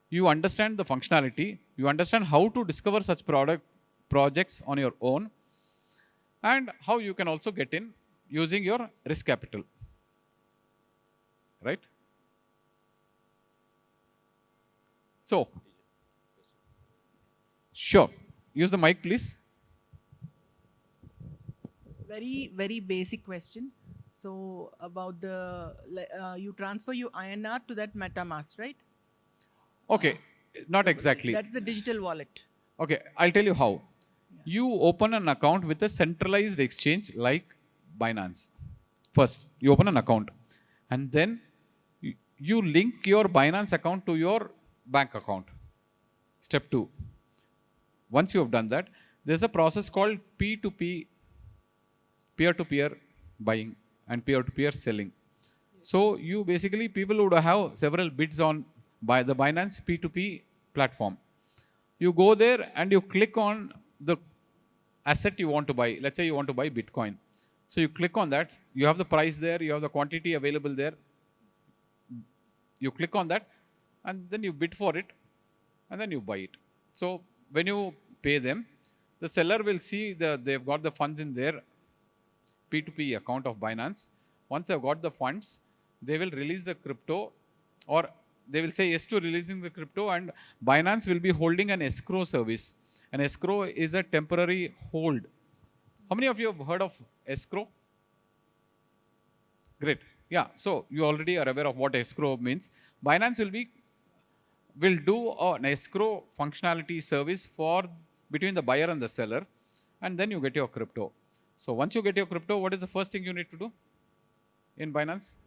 S1: you understand the functionality, you understand how to discover such projects on your own, and how you can also get in using your risk capital. Right? So, sure. Use the mic, please.
S6: Very, very basic question. So about you transfer your INR to that MetaMask, right?
S1: Okay, not exactly.
S6: That's the digital wallet.
S1: Okay, I'll tell you how. You open an account with a centralized exchange like Binance. First, you open an account and then you link your Binance account to your bank account. Step 2. Once you have done that, there's a process called P2P, peer-to-peer buying and peer-to-peer selling. So you basically, people would have several bids on by the Binance P2P platform. You go there and you click on the asset you want to buy. Let's say you want to buy Bitcoin. So you click on that. You have the price there. You have the quantity available there. You click on that, and then you bid for it, and then you buy it. So when you pay them, the seller will see they've got the funds in their P2P account of Binance. Once they've got the funds, they will release the crypto, or they will say yes to releasing the crypto, and Binance will be holding an escrow service. An escrow is a temporary hold. How many of you have heard of escrow? Great. Yeah. So you already are aware of what escrow means. Binance will do an escrow functionality service for between the buyer and the seller, and then you get your crypto. So once you get your crypto, what is the first thing you need to do in Binance?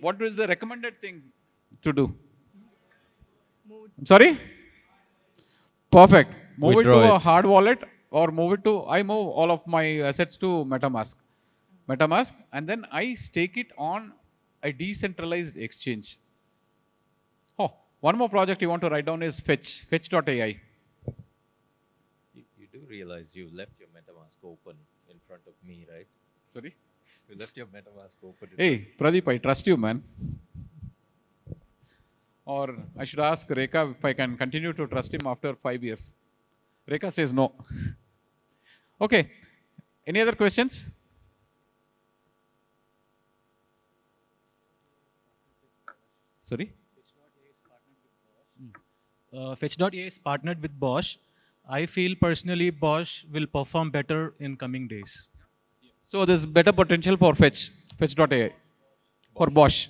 S1: What is the recommended thing to do? I'm sorry? Perfect. Move
S2: Withdraw
S1: it to a
S2: it.
S1: hard wallet, or I move all of my assets to MetaMask, and then I stake it on a decentralized exchange. Oh, one more project you want to write down is fetch.ai.
S2: You do realize you left your MetaMask open in front of me, right?
S1: Sorry?
S2: You left your MetaMask open.
S1: Hey, Pradeep, I trust you, man. Or I should ask Rekha if I can continue to trust him after 5 years. Rekha says no. Okay. Any other questions? Sorry?
S4: Fetch.ai is partnered with Bosch. I feel personally Bosch will perform better in coming days.
S1: So there's better potential for fetch.ai, for Bosch.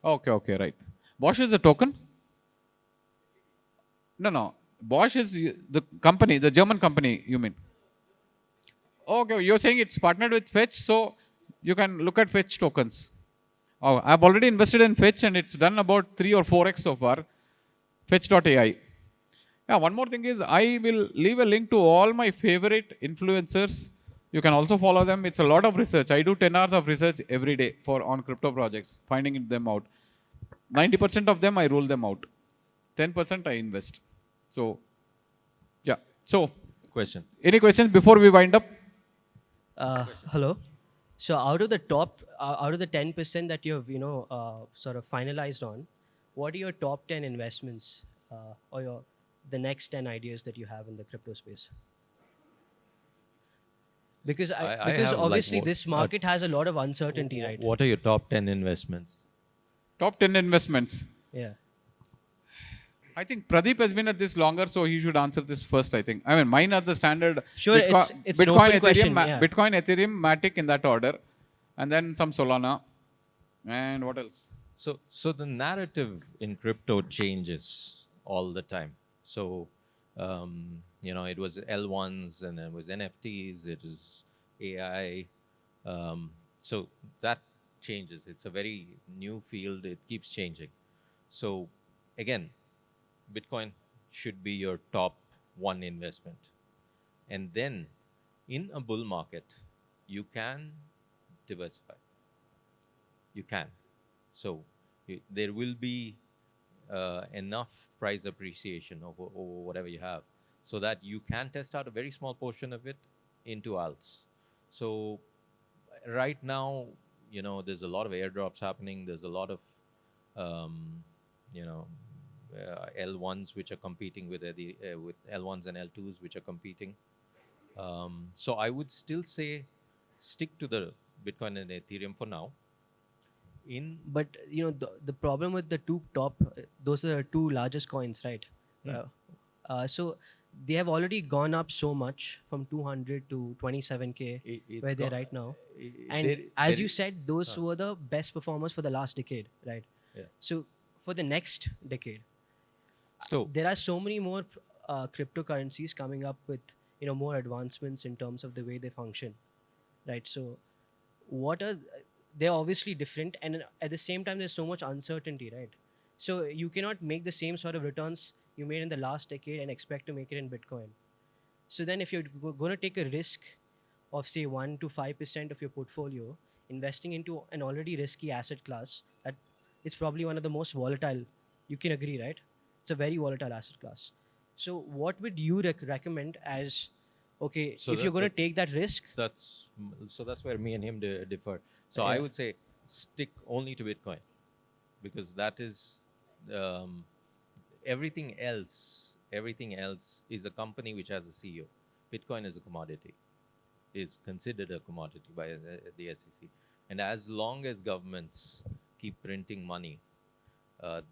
S1: Okay, right. Bosch is a token? No. Bosch is the company, the German company, you mean? Okay, you're saying it's partnered with Fetch, so you can look at Fetch tokens. Oh, I've already invested in Fetch, and it's done about 3 or 4x so far. Fetch.ai. Yeah, one more thing is I will leave a link to all my favorite influencers. You can also follow them. It's a lot of research. I do 10 hours of research every day on crypto projects, finding them out. 90% of them I rule them out. 10% I invest. So, yeah. So,
S2: Question.
S1: any questions before we wind up?
S7: Hello. So out of the 10% that you've sort of finalized on, what are your top 10 investments or the next 10 ideas that you have in the crypto space? Because
S2: I
S7: because
S2: have, like,
S7: obviously
S2: what-
S7: this market has a lot of uncertainty, right?
S2: What are your top 10 investments?
S1: Top 10 investments.
S7: Yeah.
S1: I think Pradeep has been at this longer, so he should answer this first, I think. I mean, mine are the standard
S7: Sure, it's an
S1: Bitcoin,
S7: open question, yeah.
S1: Bitcoin, Ethereum, Matic in that order. And then some Solana. And what else?
S2: So the narrative in crypto changes all the time. So, it was L1s, and it was NFTs, it was AI. So that changes. It's a very new field. It keeps changing. So again, Bitcoin should be your top one investment. And then in a bull market, you can diversify. You can. So there will be enough price appreciation over whatever you have, so that you can test out a very small portion of it into alts. So right now, there's a lot of airdrops happening. There's a lot of, L1s which are competing with with L1s and L2s which are competing. So I would still say stick to the Bitcoin and Ethereum for now.
S7: But the problem with the two top, those are the two largest coins, right? So they have already gone up so much from 200 to 27K
S2: It's
S7: where they're
S2: gone-
S7: right now.
S2: i-
S7: And
S2: there-
S7: as
S2: there
S7: you
S2: is-
S7: said, those were the best performers for the last decade, right?
S2: Yeah.
S7: So for the next decade,
S2: So
S7: there are so many more cryptocurrencies coming up with more advancements in terms of the way they function, right? So they're obviously different, and at the same time there's so much uncertainty, right? So you cannot make the same sort of returns you made in the last decade and expect to make it in Bitcoin. So then if you're going to take a risk of say 1 to 5% of your portfolio investing into an already risky asset class that is probably one of the most volatile, you can agree, right? It's a very volatile asset class. So what would you recommend as, okay,
S2: So
S7: if you're going
S2: that-
S7: to take that risk,
S2: that's where me and him differ. So
S7: Yeah.
S2: I would say stick only to Bitcoin, because that is um, everything else is a company which has a CEO. Bitcoin is a commodity, is considered a commodity by the SEC. And as long as governments keep printing money,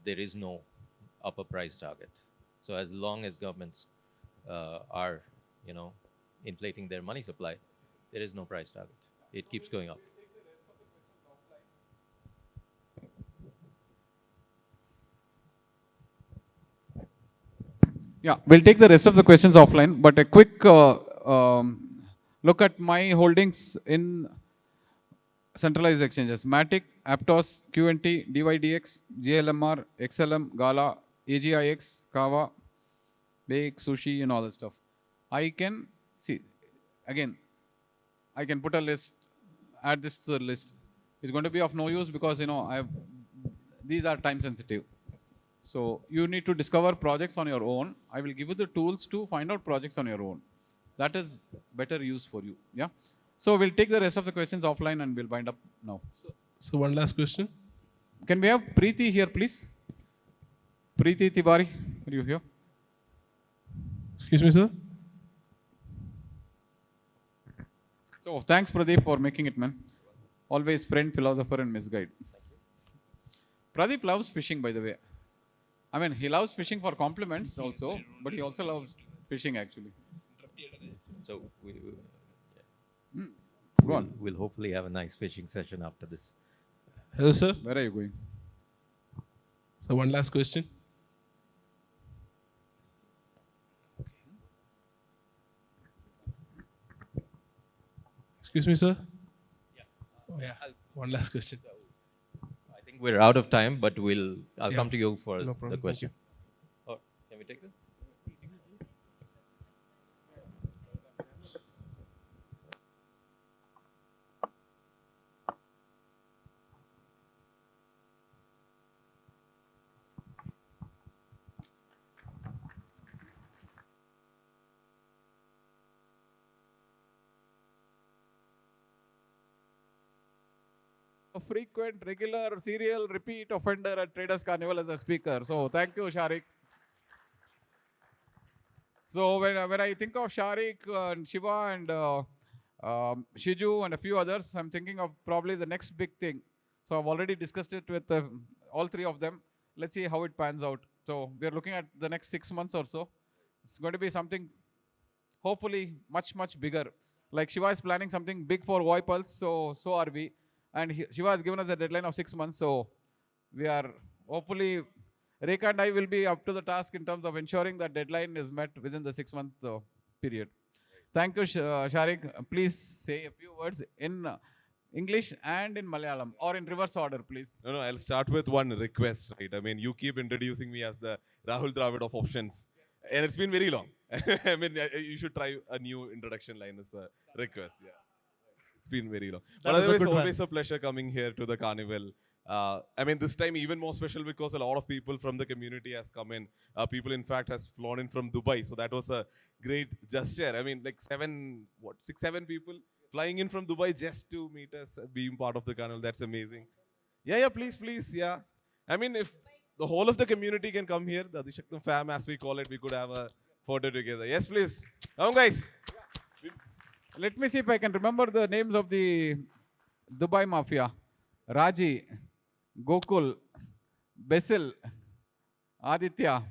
S2: there is no upper price target. So as long as governments are, you know, inflating their money supply, there is no price target. It keeps going up.
S1: Yeah, we'll take the rest of the questions offline, but a quick look at my holdings in centralized exchanges: Matic, Aptos, QNT, DYDX, GLMR, XLM, Gala, AGIX, Kava, Bake, Sushi, and all that stuff. I can see, again, I can put a list, add this to the list. It's going to be of no use because, these are time sensitive. So you need to discover projects on your own. I will give you the tools to find out projects on your own. That is better use for you. Yeah. So we'll take the rest of the questions offline and we'll wind up now.
S8: So one last question.
S1: Can we have Preeti here, please? Preeti Tibari, are you here?
S8: Excuse me, sir.
S1: So thanks, Pradeep, for making it, man. Always friend, philosopher, and misguide. Pradeep loves fishing, by the way. I mean, he loves fishing for compliments also, but he also loves fishing actually.
S2: So
S1: Go on.
S2: we'll hopefully have a nice fishing session after this.
S8: Hello, sir.
S1: Where are you going?
S8: So one last question. Excuse me, sir. Oh, yeah. One last question.
S2: I think we're out of time, but I'll
S8: Yeah.
S2: come to you for
S8: No problem.
S2: the
S8: Thank
S2: question. Or can we take this?
S1: A frequent, regular, serial, repeat offender at Traders Carnival as a speaker. So thank you, Sharik. So when I think of Sharik and Shiva and Shiju and a few others, I'm thinking of probably the next big thing. So I've already discussed it with all three of them. Let's see how it pans out. So we're looking at the next 6 months or so. It's going to be something hopefully much bigger. Like Shiva is planning something big for Y Pulse, so are we. And Shiva has given us a deadline of 6 months, so we are hopefully Rekha and I will be up to the task in terms of ensuring that deadline is met within the 6 month period. Thank you, Sharik. Please say a few words in English and in Malayalam, or in reverse order, please.
S9: No, I'll start with one request, right? I mean, you keep introducing me as the Rahul Dravid of options, and it's been very long. I mean, you should try a new introduction line as a request. Yeah, it's been very long. But
S8: was a
S9: otherwise,
S8: good one.
S9: always a pleasure coming here to the carnival. I mean, this time even more special because a lot of people from the community has come in. People, in fact, has flown in from Dubai, so that was a great gesture. I mean, like 6, 7 people flying in from Dubai just to meet us, being part of the carnival. That's amazing. Yeah, please, yeah. I mean, if the whole of the community can come here, the Adishaktam fam, as we call it, we could have a photo together. Yes, please. Come on, guys.
S1: Let me see if I can remember the names of the Dubai Mafia. Raji, Gokul, Basil, Aditya,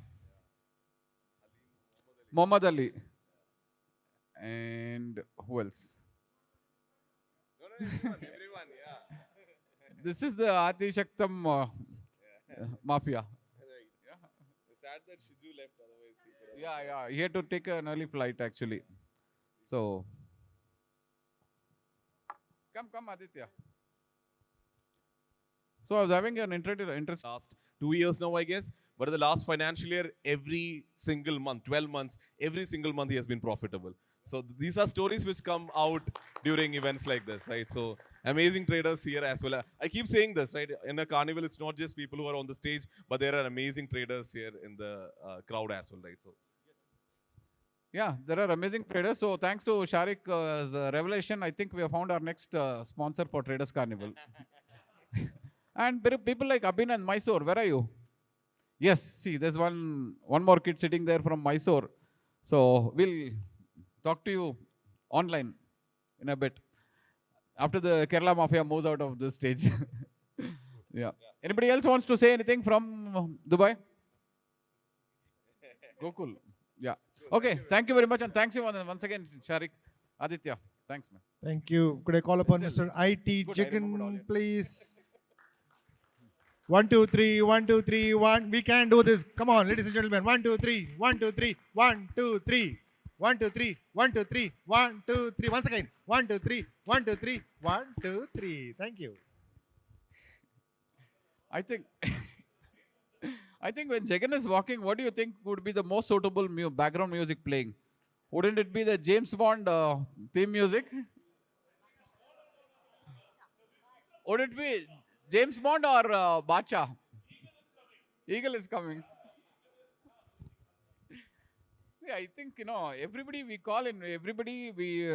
S1: Muhammad Ali, and who else?
S9: Everyone, yeah.
S1: This is the Adi Shaktam Mafia.
S9: Sad that Shiju left, otherwise he could have.
S1: Yeah, he had to take an early flight actually. So, come, Aditya. So I was having an interest.
S9: Last 2 years now, I guess. But in the last financial year, every single month, 12 months, every single month he has been profitable. So these are stories which come out during events like this, right? So amazing traders here as well. I keep saying this, right? In a carnival, it's not just people who are on the stage, but there are amazing traders here in the crowd as well, right? So
S1: Yeah, there are amazing traders. So thanks to Sharik's revelation, I think we have found our next sponsor for Traders Carnival. And people like Abhin and Mysore, where are you? Yes, see, there's one more kid sitting there from Mysore. So we'll talk to you online in a bit after the Kerala Mafia moves out of this stage. Yeah. Anybody else wants to say anything from Dubai? Gokul. Yeah. Okay. Thank you very much, and thanks you once again, Sharik, Aditya. Thanks, man.
S10: Thank you. Could I call upon
S1: Whistle.
S10: Mr. IT
S1: Good, I remembered all
S10: Jagan,
S1: your
S10: please? 1, 2, 3, 1, 2, 3, 1. We can do this. Come on, ladies and gentlemen. 1, 2, 3, 1, 2, 3, 1, 2, 3. 1, 2, 3, 1, 2, 3, 1, 2, 3. Once again. 1, 2, 3, 1, 2, 3, 1, 2, 3. Thank you.
S1: I think I think when Jagan is walking, what do you think would be the most suitable background music playing? Wouldn't it be the James Bond theme music? Would it be James Bond or Bacha? Eagle is coming. Yeah, I think everybody we call in, everybody we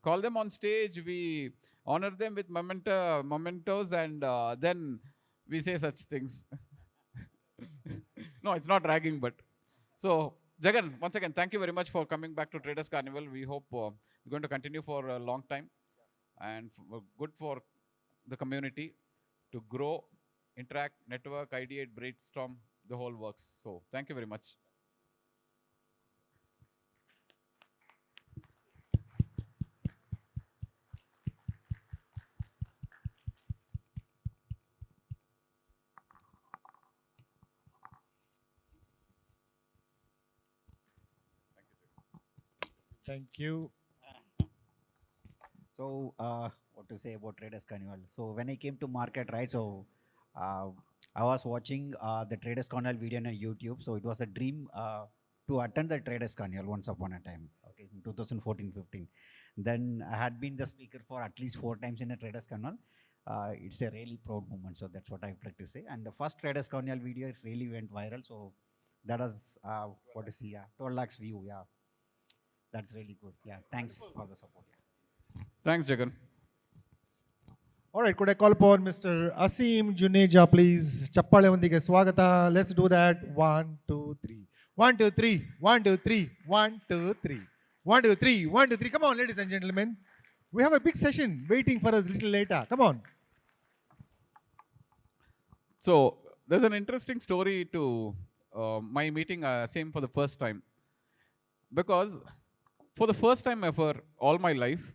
S1: call them on stage, we honor them with mementos, and then we say such things. No, it's not ragging, but so Jagan, once again, thank you very much for coming back to Traders Carnival. We hope it's going to continue for a long time and good for the community to grow, interact, network, ideate, brainstorm, the whole works. So thank you very much.
S10: Thank you.
S11: So, what to say about Traders Carnival? So, when I came to market, right? So, uh, I was watching the Traders Carnival video on YouTube. So, it was a dream to attend the Traders Carnival once upon a time. Okay, in 2014-15. Then I had been the speaker for at least 4 times in a Traders Carnival. It's a really proud moment. So, that's what I would like to say. And the first Traders Carnival video, it really went viral. So, that was what to see. Yeah, 12 lakhs view. Yeah, that's really good. Yeah, thanks for the support. Yeah.
S1: Thanks, Jagan.
S10: All right, could I call upon Mr. Asim Juneja, please? Chappale Vandige Swagata. Let's do that. 1, 2, 3. 1, 2, 3. 1, 2, 3. 1, 2, 3. 1, 2, 3. 1, 2, 3. Come on, ladies and gentlemen. We have a big session waiting for us a little later. Come on.
S1: So there's an interesting story to my meeting same for the first time, because for the first time ever all my life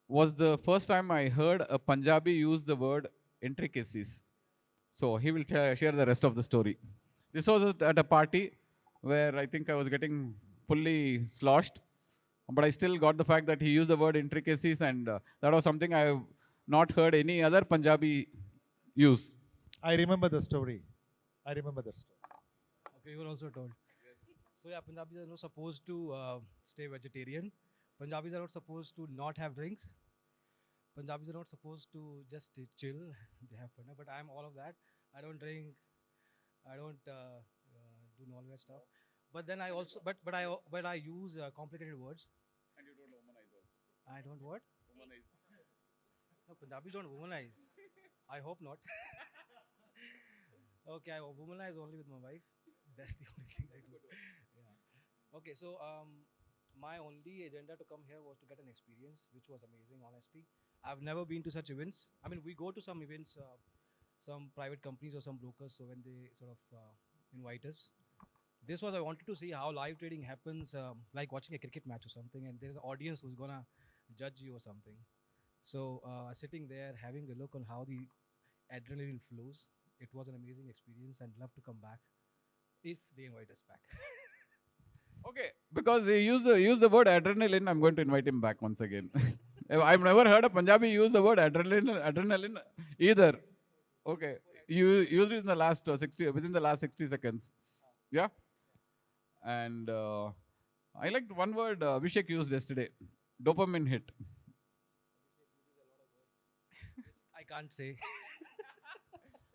S1: was the first time I heard a Punjabi use the word intricacies. So he will share the rest of the story. This was at a party where I think I was getting fully sloshed, but I still got the fact that he used the word intricacies, and that was something I have not heard any other Punjabi use.
S10: I remember the story. I remember that story.
S12: Okay, you were also told. So yeah, Punjabis are not supposed to stay vegetarian. Punjabis are not supposed to not have drinks. Punjabis are not supposed to just chill. They have fun. But I'm all of that. I don't drink. I don't do all that stuff. But then I also, but I use complicated words.
S1: And you don't womanize also.
S12: I don't what?
S1: Womanize.
S12: No, Punjabis don't womanize. I hope not. Okay, I womanize only with my wife. That's the only thing I do. Yeah. Okay, so my only agenda to come here was to get an experience, which was amazing, honestly. I've never been to such events. I mean, we go to some events, some private companies or some brokers, so when they sort of invite us. This was, I wanted to see how live trading happens, like watching a cricket match or something, and there's an audience who's gonna judge you or something. So sitting there, having a look on how the adrenaline flows, it was an amazing experience, and love to come back if they invite us back.
S1: Okay, because he used the word adrenaline, I'm going to invite him back once again. I've never heard a Punjabi use the word adrenaline either. Okay, you used it in the last within the last 60 seconds. Yeah, and I liked one word Abhishek used yesterday, dopamine hit.
S12: I can't say.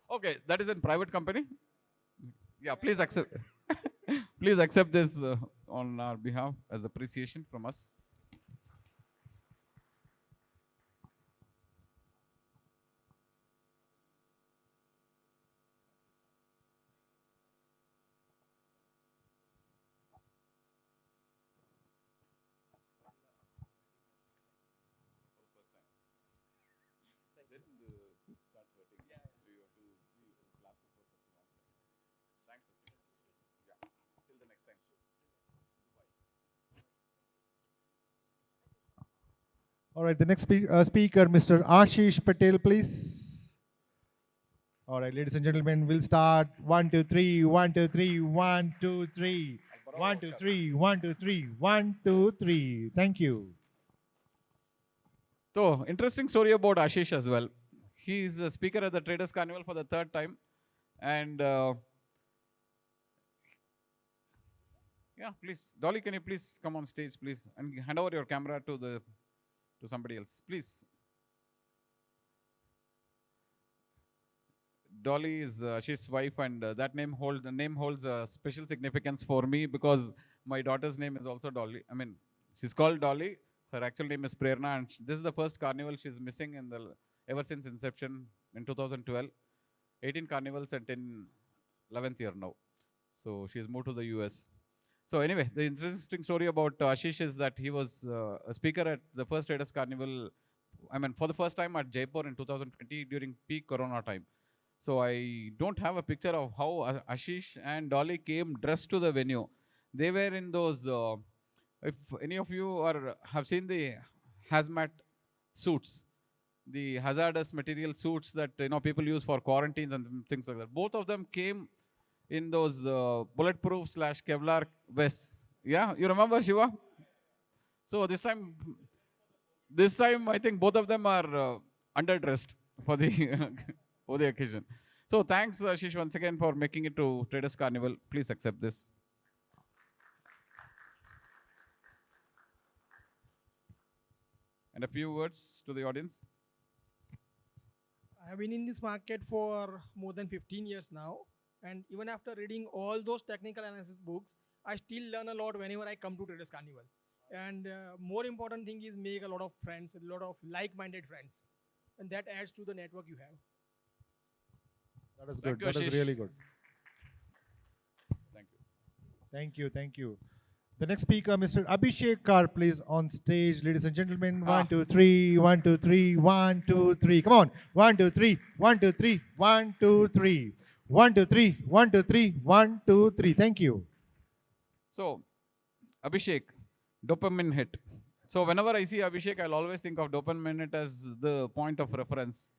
S1: Okay, that is in private company. Yeah, please accept. Please accept this on our behalf as appreciation from us.
S10: All right, the next speaker, Mr. Ashish Patel, please. All right, ladies and gentlemen, we'll start. 1, 2, 3, 1, 2, 3, 1, 2, 3. 1, 2, 3, 1, 2, 3, 1, 2, 3. Thank you.
S1: So, interesting story about Ashish as well. He is a speaker at the Traders Carnival for the third time. And yeah, please, Dolly, can you please come on stage, please, and hand over your camera to somebody else, please. Dolly is Ashish's wife, and that name holds a special significance for me because my daughter's name is also Dolly. I mean, she's called Dolly. Her actual name is Prerna, and this is the first carnival she's missing ever since inception in 2012. 18 carnivals and 11th year now. So she's moved to the US. So anyway, the interesting story about Ashish is that he was a speaker at the first Traders Carnival, I mean, for the first time at Jaipur in 2020 during peak Corona time. So I don't have a picture of how Ashish and Dolly came dressed to the venue. They were in those, if any of you have seen the hazmat suits, the hazardous material suits that people use for quarantines and things like that. Both of them came in those bulletproof / Kevlar vests. Yeah, you remember, Shiva? So this time I think both of them are underdressed for the for the occasion. So thanks, Ashish, once again for making it to Traders Carnival. Please accept this. And a few words to the audience.
S13: I have been in this market for more than 15 years now. And even after reading all those technical analysis books, I still learn a lot whenever I come to Traders Carnival. And more important thing is make a lot of friends, a lot of like-minded friends. And that adds to the network you have.
S10: That is good. That is really good.
S1: Thank you.
S10: Thank you. Thank you. The next speaker, Mr. Abhishek Kar, please on stage, ladies and gentlemen. 1, 2, 3, 1, 2, 3, 1, 2, 3. Come on. 1, 2, 3, 1, 2, 3, 1, 2, 3. 1, 2, 3, 1, 2, 3, 1, 2, 3. Thank you.
S1: So, Abhishek, dopamine hit. So, whenever I see Abhishek, I'll always think of dopamine hit as the point of reference.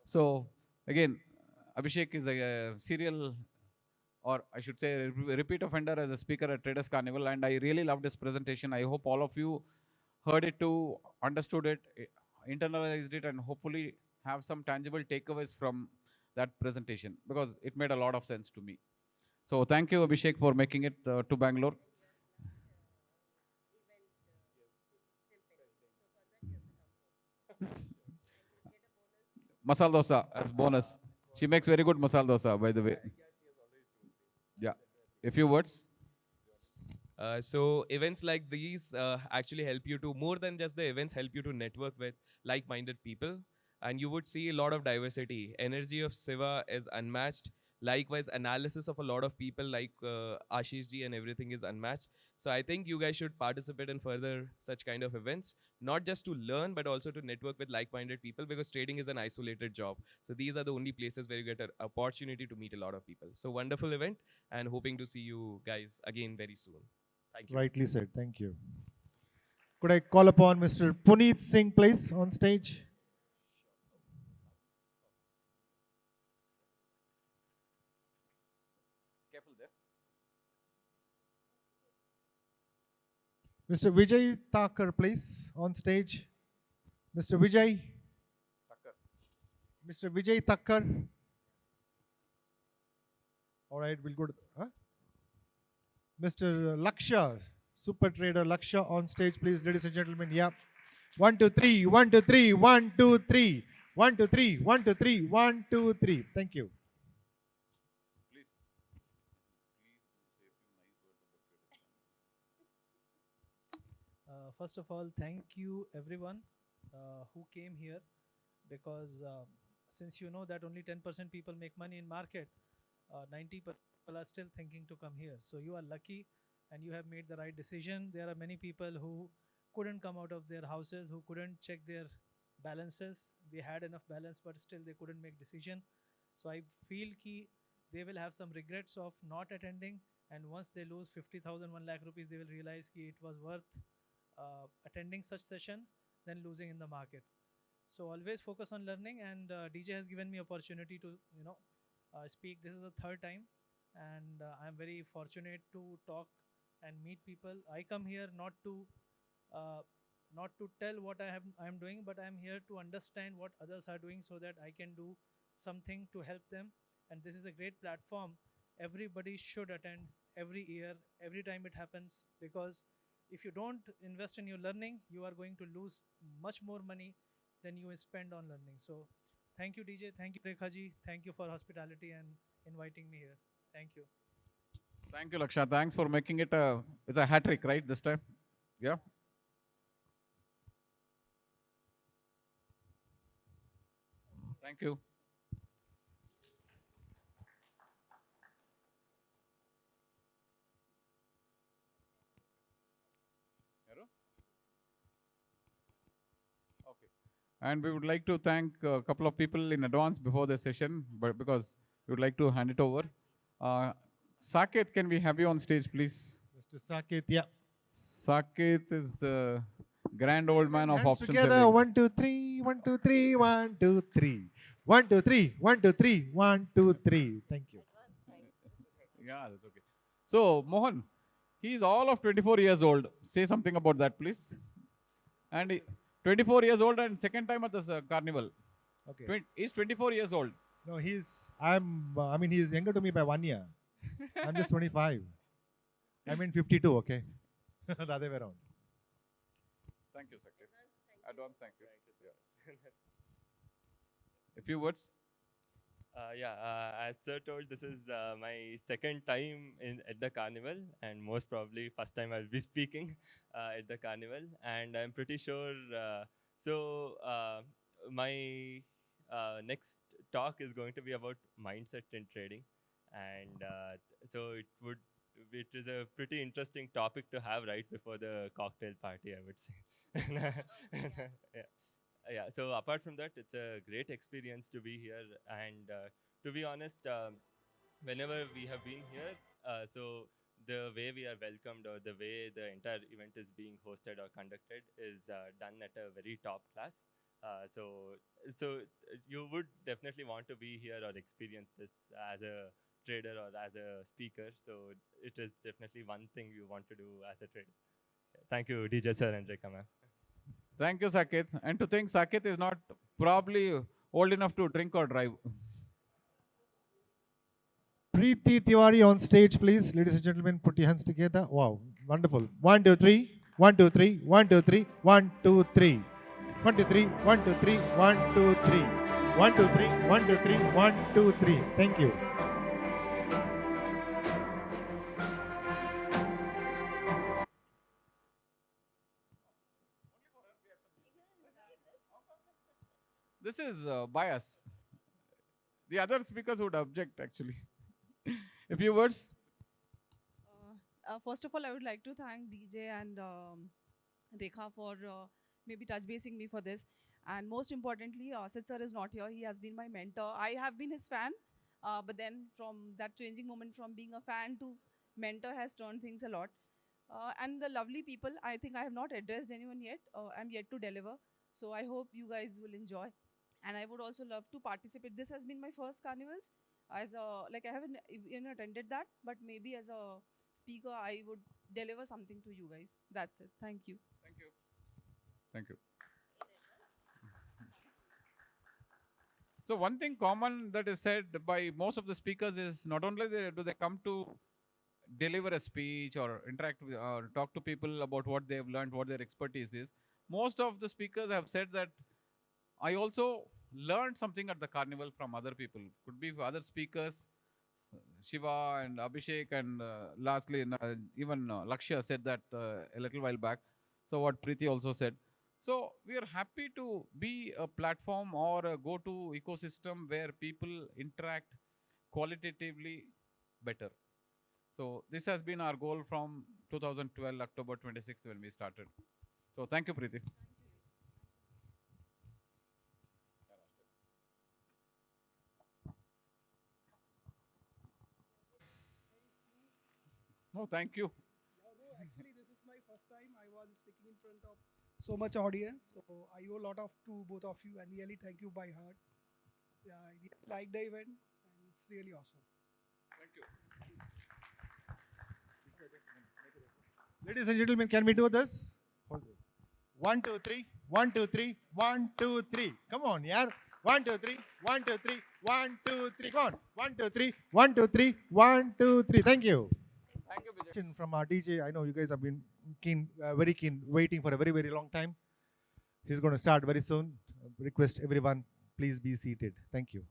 S1: So, again, Abhishek is a serial, or I should say, a repeat offender as a speaker at Traders Carnival, and I really loved his presentation. I hope all of you heard it too, understood it, internalized it, and hopefully have some tangible takeaways from that presentation, because it made a lot of sense to me. So thank you, Abhishek, for making it to Bangalore. Masala dosa as bonus. She makes very good masala dosa, by the way. Yeah. A few words.
S14: So events like these actually help you to, more than just the events, help you to network with like-minded people. And you would see a lot of diversity. Energy of Siva is unmatched. Likewise, analysis of a lot of people like Ashish ji and everything is unmatched. So I think you guys should participate in further such kind of events, not just to learn, but also to network with like-minded people, because trading is an isolated job. So these are the only places where you get an opportunity to meet a lot of people. So wonderful event, and hoping to see you guys again very soon. Thank you.
S10: Rightly said. Thank you. Could I call upon Mr. Puneet Singh, please, on stage?
S1: Careful there.
S10: Mr. Vijay Thakur, please, on stage. Mr. Vijay. Mr. Vijay Thakur. All right, we'll go to Mr. Laksha, super trader Laksha on stage, please, ladies and gentlemen. Yeah. 1, 2, 3, 1, 2, 3, 1, 2, 3. 1, 2, 3, 1, 2, 3, 1, 2, 3. Thank you.
S12: First of all, thank you everyone who came here, because since you know that only 10% people make money in market, 90% people are still thinking to come here. So you are lucky and you have made the right decision. There are many people who couldn't come out of their houses, who couldn't check their balances. They had enough balance, but still they couldn't make decision. So I feel ki they will have some regrets of not attending. And once they lose 50,000, 1 lakh rupees, they will realize ki it was worth attending such session than losing in the market. So always focus on learning, and DJ has given me opportunity to speak. This is the third time, and I'm very fortunate to talk and meet people. I come here uh, not to tell what I'm doing, but I'm here to understand what others are doing so that I can do something to help them. And this is a great platform. Everybody should attend every year, every time it happens, because if you don't invest in your learning, you are going to lose much more money than you spend on learning. So thank you, DJ. Thank you, Rekha ji. Thank you for hospitality and inviting me here. Thank you.
S1: Thank you, Laksha. Thanks for making it it's a hat trick, right, this time? Yeah. Thank you. Okay. And we would like to thank a couple of people in advance before the session, but because we would like to hand it over. Saket, can we have you on stage, please?
S10: Mr. Saket, yeah.
S1: Saket is the grand old man of
S10: Hands
S1: option
S10: together.
S1: selling.
S10: 1, 2, 3. 1, 2, 3. 1, 2, 3. 1, 2, 3. 1, 2, 3. 1, 2, 3. Thank you.
S1: Yeah, that's okay. So, Mohan, he's all of 24 years old. Say something about that, please. And 24 years old and second time at this carnival.
S10: Okay.
S1: He's 24 years old.
S10: No, he's younger to me by 1 year. I'm just 25. I'm in 52, okay? The other way around.
S1: Thank you, Saket. Advance, thank you. Yeah. A few words.
S15: As Sir told, this is my second time at the carnival, and most probably first time I'll be speaking at the carnival. And I'm pretty sure. My next talk is going to be about mindset in trading, and so it is a pretty interesting topic to have right before the cocktail party, I would say. Yeah. So apart from that, it's a great experience to be here, and to be honest, whenever we have been here, so the way we are welcomed or the way the entire event is being hosted or conducted is done at a very top class. So you would definitely want to be here or experience this as a trader or as a speaker. So it is definitely one thing you want to do as a trader. Thank you, DJ sir and Rekha ma'am.
S1: Thank you, Saket. And to think Saket is not probably old enough to drink or drive.
S10: Preeti Tiwari on stage, please. Ladies and gentlemen, put your hands together. Wow, wonderful. 1, 2, 3. 1, 2, 3. 1, 2, 3. 1, 2, 3. 1, 2, 3. 1, 2, 3. 1, 2, 3. 1, 2, 3. 1, 2, 3. 1, 2, 3. Thank you.
S1: This is bias. The other speakers would object, actually. A few words.
S16: First of all, I would like to thank DJ and Rekha for maybe touch basing me for this. And most importantly, Sid sir is not here. He has been my mentor. I have been his fan, but then from that changing moment from being a fan to mentor has turned things a lot. And the lovely people, I think I have not addressed anyone yet. I'm yet to deliver. So I hope you guys will enjoy. And I would also love to participate. This has been my first carnivals. As a, like I haven't even attended that, but maybe as a speaker, I would deliver something to you guys. That's it. Thank you.
S1: Thank you. Thank you. So one thing common that is said by most of the speakers is not only do they come to deliver a speech or interact with or talk to people about what they have learned, what their expertise is. Most of the speakers have said that I also learned something at the carnival from other people. Could be other speakers, Shiva and Abhishek, and lastly, even Lakshya said that a little while back. So what Preeti also said. So we are happy to be a platform or a go-to ecosystem where people interact qualitatively better. So this has been our goal from 2012, October 26th when we started. So thank you, Preeti. No, thank you.
S17: Actually, this is my first time I was speaking in front of so much audience. So I owe a lot of to both of you and really thank you by heart. Yeah, I really like the event and it's really awesome.
S1: Thank you.
S10: Ladies and gentlemen, can we do this? Hold it. 1, 2, 3. 1, 2, 3. 1, 2, 3. Come on, yaar. 1, 2, 3. 1, 2, 3. 1, 2, 3. Come on. 1, 2, 3. 1, 2, 3. 1, 2, 3. Thank you.
S1: Thank you, Vijay.
S10: From our DJ, I know you guys have been keen, very keen, waiting for a very, very long time. He's going to start very soon. Request everyone, please be seated. Thank you.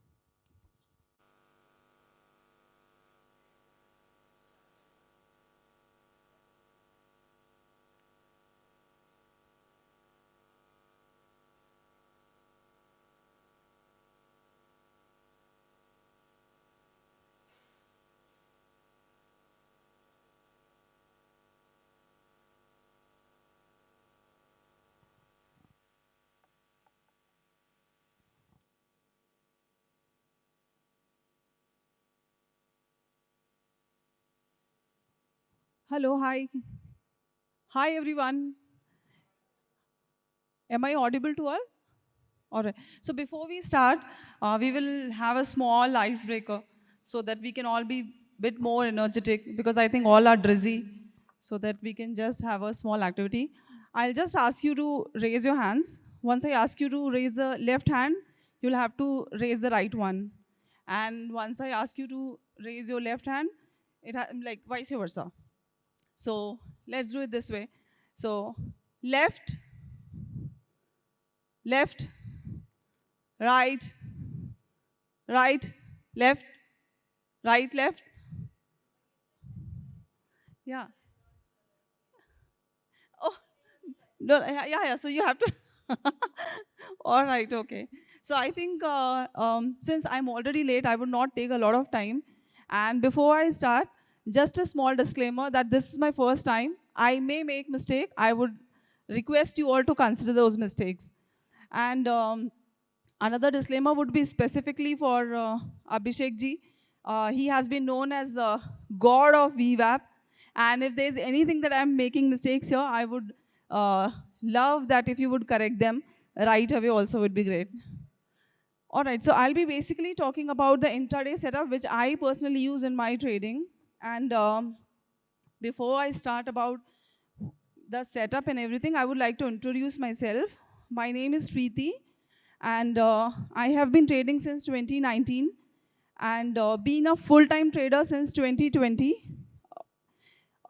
S16: Hello, hi. Hi, everyone. Am I audible to all? All right. So before we start, we will have a small icebreaker so that we can all be bit more energetic because I think all are drizzy so that we can just have a small activity. I'll just ask you to raise your hands. Once I ask you to raise the left hand, you'll have to raise the right one. And once I ask you to raise your left hand, like vice versa. So let's do it this way. So left, left, right, right, left, right, left. Yeah. Oh, no, yeah. So you have to. All right, okay. So I think since I'm already late, I would not take a lot of time. And before I start, just a small disclaimer that this is my first time. I may make mistake. I would request you all to consider those mistakes. And another disclaimer would be specifically for Abhishek ji. He has been known as the god of VWAP. And if there's anything that I'm making mistakes here, I would love that if you would correct them right away also would be great. All right, so I'll be basically talking about the intraday setup, which I personally use in my trading. And before I start about the setup and everything, I would like to introduce myself. My name is Preeti, and I have been trading since 2019 and been a full-time trader since 2020.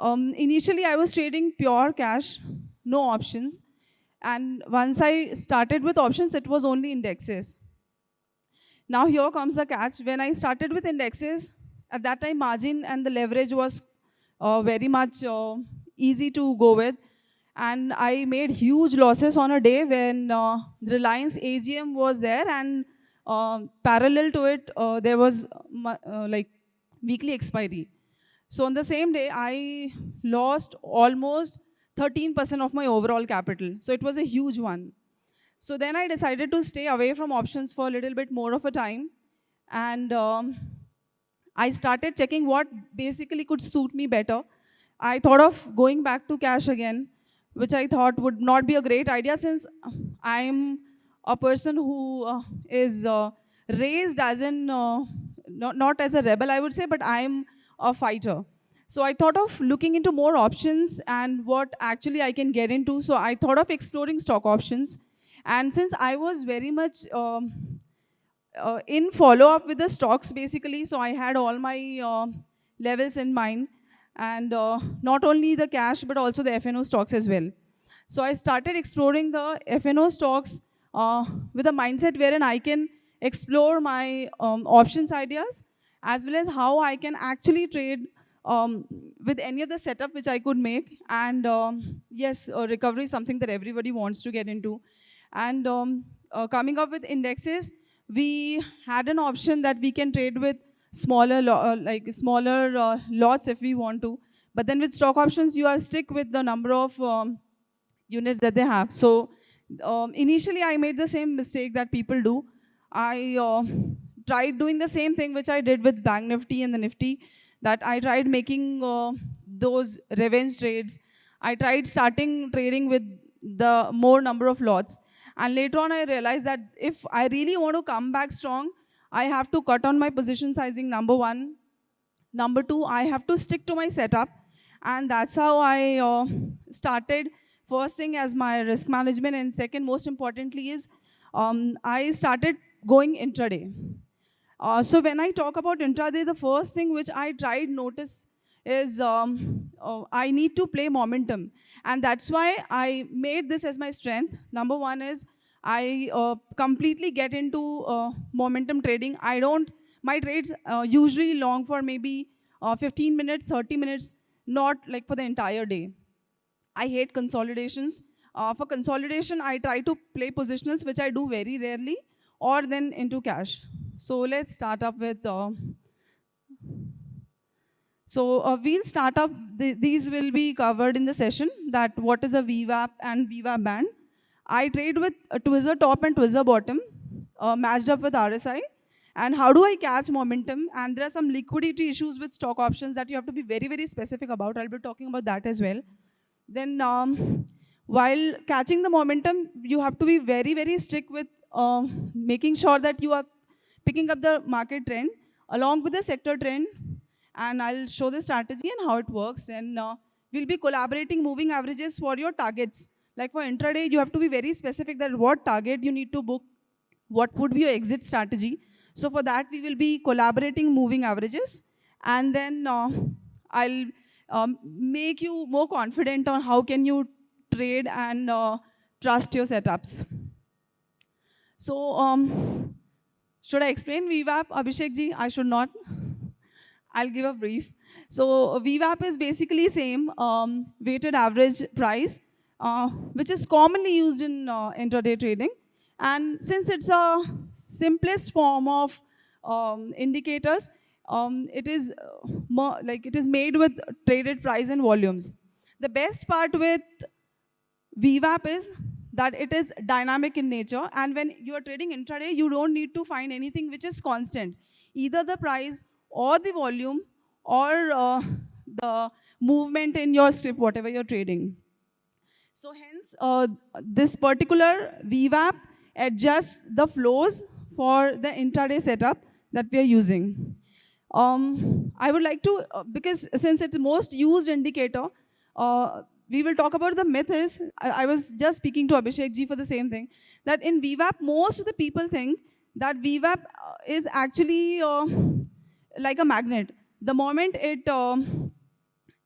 S16: Initially, I was trading pure cash, no options. And once I started with options, it was only indexes. Now here comes the catch. When I started with indexes, at that time margin and the leverage was very much easy to go with. And I made huge losses on a day when Reliance AGM was there and parallel to it, there was like weekly expiry. So on the same day, I lost almost 13% of my overall capital. So it was a huge one. So then I decided to stay away from options for a little bit more of a time. And I started checking what basically could suit me better. I thought of going back to cash again, which I thought would not be a great idea since I'm a person who is raised as in, not as a rebel, I would say, but I'm a fighter. So I thought of looking into more options and what actually I can get into. So I thought of exploring stock options. And since I was very much in follow-up with the stocks, basically, so I had all my levels in mind. And not only the cash, but also the FNO stocks as well. So I started exploring the FNO stocks with a mindset wherein I can explore my options ideas, as well as how I can actually trade with any of the setup which I could make. And yes, recovery is something that everybody wants to get into. And coming up with indexes, we had an option that we can trade with smaller, smaller lots if we want to. But then with stock options, you are stick with the number of units that they have. So initially, I made the same mistake that people do. I tried doing the same thing which I did with Bank Nifty and the Nifty, that I tried making those revenge trades. I tried starting trading with the more number of lots. And later on, I realized that if I really want to come back strong, I have to cut on my position sizing, number one. Number two, I have to stick to my setup. And that's how I started. First thing as my risk management, and second, most importantly, is I started going intraday. So when I talk about intraday, the first thing which I tried notice is I need to play momentum. And that's why I made this as my strength. Number one is I completely get into momentum trading. My trades usually long for maybe 15 minutes, 30 minutes, not like for the entire day. I hate consolidations. For consolidation, I try to play positionals, which I do very rarely, or then into cash. So let's start up with, we'll start up, these will be covered in the session, that what is a VWAP and VWAP band. I trade with a Twizzler top and Twizzler bottom, matched up with RSI. And how do I catch momentum? And there are some liquidity issues with stock options that you have to be very, very specific about. I'll be talking about that as well. Then while catching the momentum, you have to be very, very strict with making sure that you are picking up the market trend along with the sector trend. And I'll show the strategy and how it works. And we'll be collaborating moving averages for your targets. Like for intraday, you have to be very specific that what target you need to book, what would be your exit strategy. So for that, we will be collaborating moving averages. And then I'll make you more confident on how can you trade and trust your setups. So should I explain VWAP, Abhishek ji? I should not. I'll give a brief. So VWAP is basically same weighted average price, which is commonly used in intraday trading. And since it's a simplest form of indicators, it is made with traded price and volumes. The best part with VWAP is that it is dynamic in nature, and when you are trading intraday, you don't need to find anything which is constant, either the price or the volume or the movement in your script, whatever you're trading. So hence, this particular VWAP adjusts the flows for the intraday setup that we are using. I would like to, because since it's the most used indicator, we will talk about the myth is, I was just speaking to Abhishek ji for the same thing, that in VWAP, most of the people think that VWAP is actually like a magnet. The moment it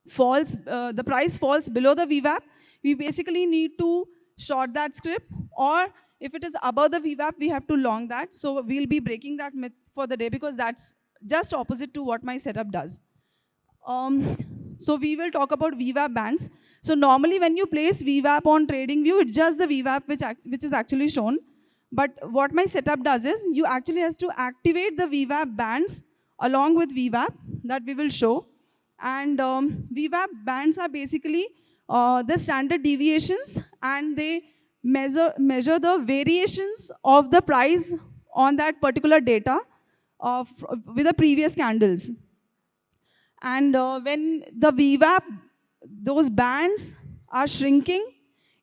S16: falls, the price falls below the VWAP, we basically need to short that script, or if it is above the VWAP, we have to long that. So we'll be breaking that myth for the day because that's just opposite to what my setup does. So we will talk about VWAP bands. So normally when you place VWAP on TradingView, it's just the VWAP which is actually shown. But what my setup does is you actually has to activate the VWAP bands along with VWAP that we will show. And VWAP bands are basically the standard deviations, and they measure the variations of the price on that particular data with the previous candles. And when the VWAP, those bands are shrinking,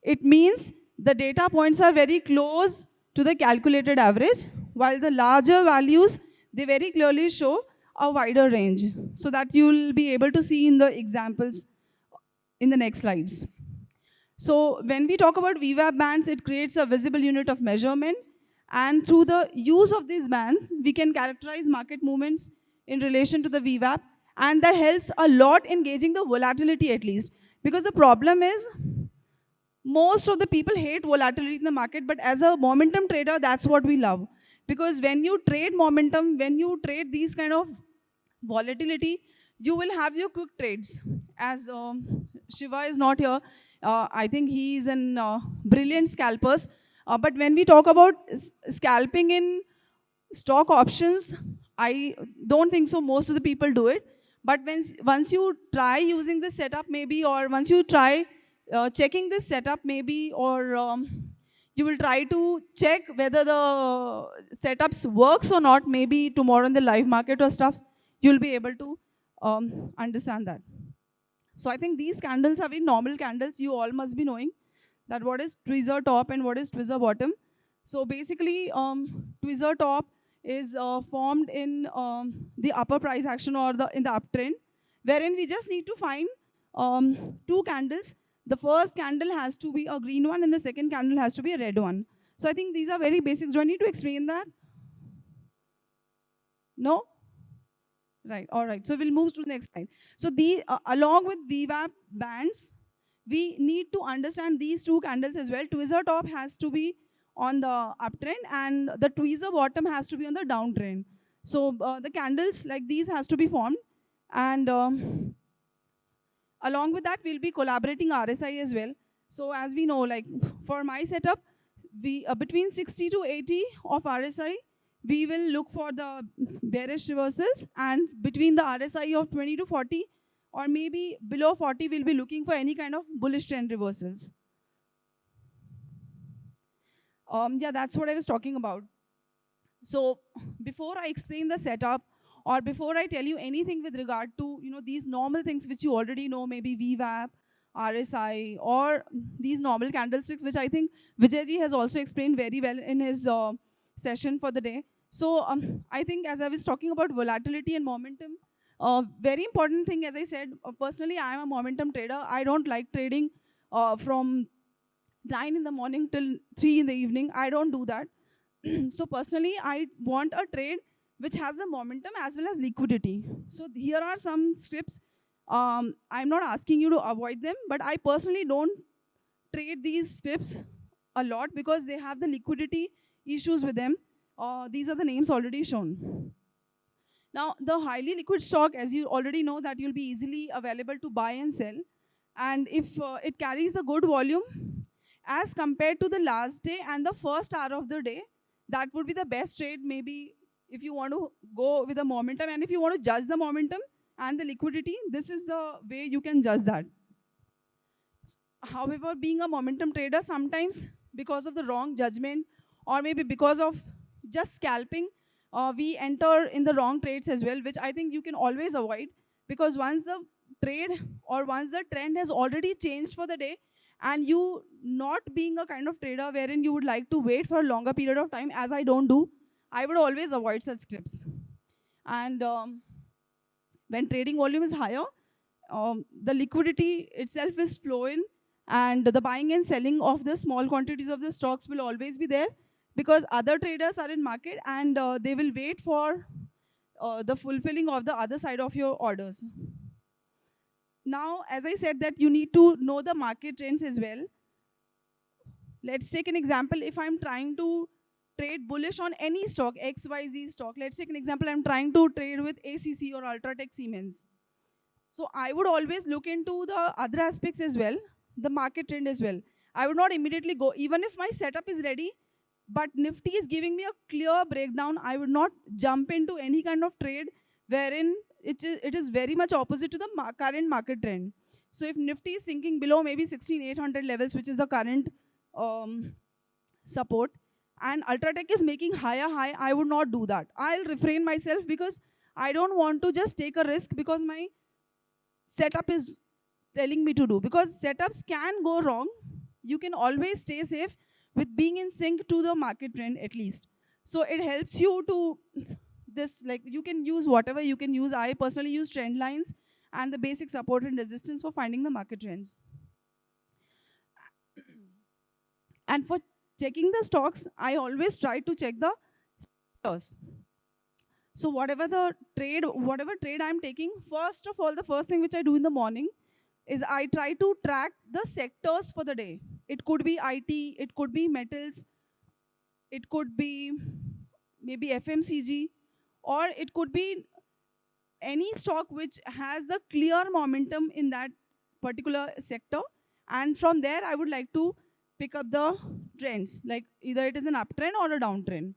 S16: it means the data points are very close to the calculated average, while the larger values, they very clearly show a wider range, so that you will be able to see in the examples in the next slides. So when we talk about VWAP bands, it creates a visible unit of measurement, and through the use of these bands, we can characterize market movements in relation to the VWAP, and that helps a lot in gauging the volatility at least. Because the problem is, most of the people hate volatility in the market, but as a momentum trader, that's what we love. Because when you trade momentum, when you trade these kind of volatility, you will have your quick trades. As Shiva is not here, I think he is an brilliant scalpers. But when we talk about scalping in stock options, I don't think so most of the people do it. But once you try using this setup maybe, or once you try checking this setup maybe, or you will try to check whether the setups works or not, maybe tomorrow in the live market or stuff, you'll be able to understand that. So I think these candles are very normal candles. You all must be knowing that what is tweezer top and what is tweezer bottom. So basically, tweezer top is formed in the upper price action or in the uptrend, wherein we just need to find two candles. The first candle has to be a green one and the second candle has to be a red one. So I think these are very basics. Do I need to explain that? No? Right, all right. So we'll move to the next slide. So along with VWAP bands, we need to understand these two candles as well. Tweezer top has to be on the uptrend and the tweezer bottom has to be on the downtrend. So the candles like these has to be formed, and along with that, we'll be collaborating RSI as well. So as we know, like for my setup, we between 60 to 80 of RSI, we will look for the bearish reversals, and between the RSI of 20 to 40 or maybe below 40, we'll be looking for any kind of bullish trend reversals. Yeah, that's what I was talking about. So before I explain the setup, or before I tell you anything with regard to these normal things which you already know, maybe VWAP, RSI, or these normal candlesticks, which I think Vijayji has also explained very well in his session for the day. So I think as I was talking about volatility and momentum, very important thing, as I said, personally I am a momentum trader. I don't like trading from 9 in the morning till 3 in the evening. I don't do that. So personally, I want a trade which has the momentum as well as liquidity. So here are some scripts. I'm not asking you to avoid them, but I personally don't trade these scripts a lot because they have the liquidity issues with them. These are the names already shown. Now, the highly liquid stock, as you already know, that you'll be easily available to buy and sell. And if it carries a good volume, as compared to the last day and the first hour of the day, that would be the best trade maybe if you want to go with the momentum. And if you want to judge the momentum and the liquidity, this is the way you can judge that. However, being a momentum trader, sometimes because of the wrong judgment or maybe because of just scalping, we enter in the wrong trades as well, which I think you can always avoid, because once the trade or once the trend has already changed for the day, and you not being a kind of trader wherein you would like to wait for a longer period of time, as I don't do, I would always avoid such scripts. And when trading volume is higher, the liquidity itself is flowing, and the buying and selling of the small quantities of the stocks will always be there, because other traders are in market and they will wait for the fulfilling of the other side of your orders. Now, as I said that you need to know the market trends as well. Let's take an example. If I'm trying to trade bullish on any stock, XYZ stock, let's take an example, I'm trying to trade with ACC or Ultratech Siemens. So I would always look into the other aspects as well, the market trend as well. I would not immediately go, even if my setup is ready, but Nifty is giving me a clear breakdown, I would not jump into any kind of trade wherein it is very much opposite to the current market trend. So if Nifty is sinking below maybe 16,800 levels, which is the current support, and Ultratech is making higher high, I would not do that. I'll refrain myself because I don't want to just take a risk because my setup is telling me to do. Because setups can go wrong. You can always stay safe with being in sync to the market trend at least. So it helps you to this, like you can use whatever you can use. I personally use trend lines and the basic support and resistance for finding the market trends. And for checking the stocks, I always try to check the sectors. So whatever trade I'm taking, first of all, the first thing which I do in the morning is I try to track the sectors for the day. It could be IT, it could be metals, it could be maybe FMCG, or it could be any stock which has the clear momentum in that particular sector. And from there, I would like to pick up the trends, like either it is an uptrend or a downtrend.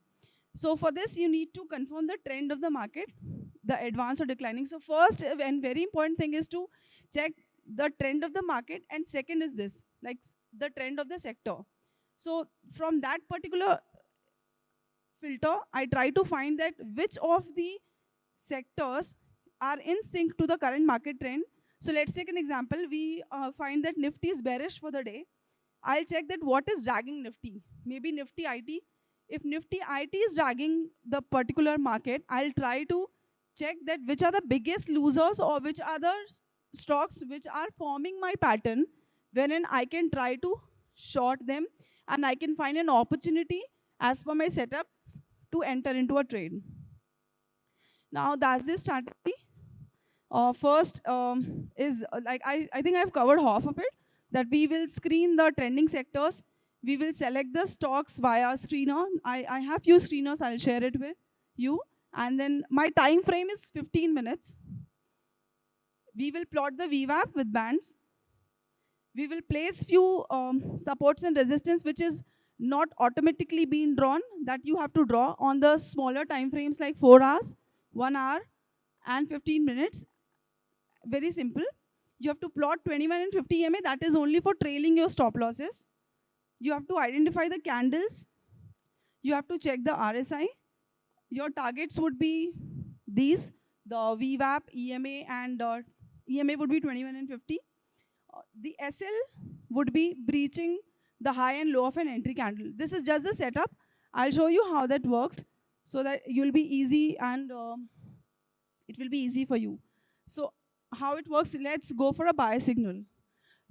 S16: So for this, you need to confirm the trend of the market, the advanced or declining. So first and very important thing is to check the trend of the market, and second is this, like the trend of the sector. So from that particular filter, I try to find that which of the sectors are in sync to the current market trend. So let's take an example. We find that Nifty is bearish for the day. I'll check that what is dragging Nifty. Maybe Nifty IT. If Nifty IT is dragging the particular market, I'll try to check that which are the biggest losers or which are the stocks which are forming my pattern, wherein I can try to short them and I can find an opportunity as per my setup to enter into a trade. Now that's the strategy. First is like I think I've covered half of it, that we will screen the trending sectors. We will select the stocks via screener. I have few screeners, I'll share it with you. And then my time frame is 15 minutes. We will plot the VWAP with bands. We will place few supports and resistance which is not automatically being drawn, that you have to draw on the smaller time frames like 4 hours, 1 hour and 15 minutes. Very simple. You have to plot 21 and 50 EMA, that is only for trailing your stop losses. You have to identify the candles. You have to check the RSI. Your targets would be these, the VWAP, EMA, and EMA would be 21 and 50. The SL would be breaching the high and low of an entry candle. This is just the setup. I'll show you how that works so that you'll be easy and it will be easy for you. So how it works, let's go for a buy signal.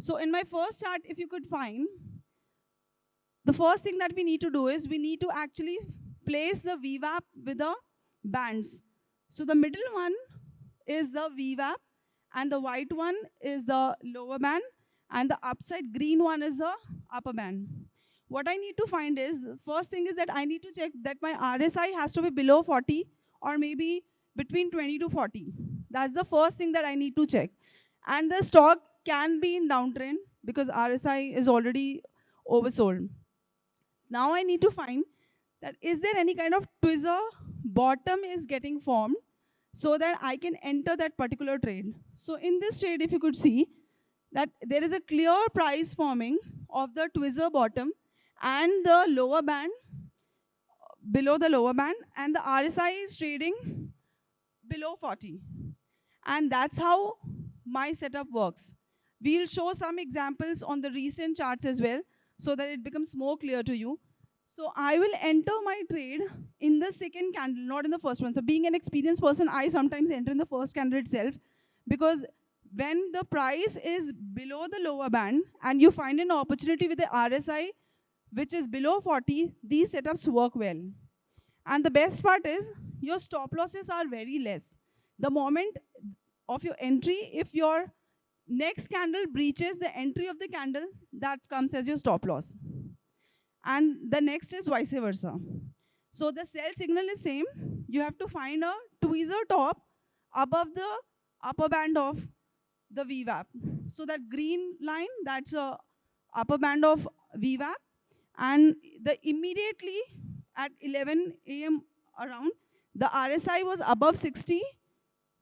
S16: So in my first chart, if you could find, the first thing that we need to do is we need to actually place the VWAP with the bands. So the middle one is the VWAP and the white one is the lower band and the upside green one is the upper band. What I need to find is, the first thing is that I need to check that my RSI has to be below 40 or maybe between 20 to 40. That's the first thing that I need to check. And the stock can be in downtrend because RSI is already oversold. Now I need to find that is there any kind of tweezer bottom is getting formed so that I can enter that particular trade. So in this trade, if you could see that there is a clear price forming of the tweezer bottom and the lower band, below the lower band, and the RSI is trading below 40. And that's how my setup works. We'll show some examples on the recent charts as well so that it becomes more clear to you. So I will enter my trade in the second candle, not in the first one. So being an experienced person, I sometimes enter in the first candle itself, because when the price is below the lower band and you find an opportunity with the RSI which is below 40, these setups work well. And the best part is your stop losses are very less. The moment of your entry, if your next candle breaches the entry of the candle, that comes as your stop loss. And the next is vice versa. So the sell signal is same. You have to find a tweezer top above the upper band of the VWAP. So that green line, that's a upper band of VWAP. And the immediately at 11 a.m. around, the RSI was above 60.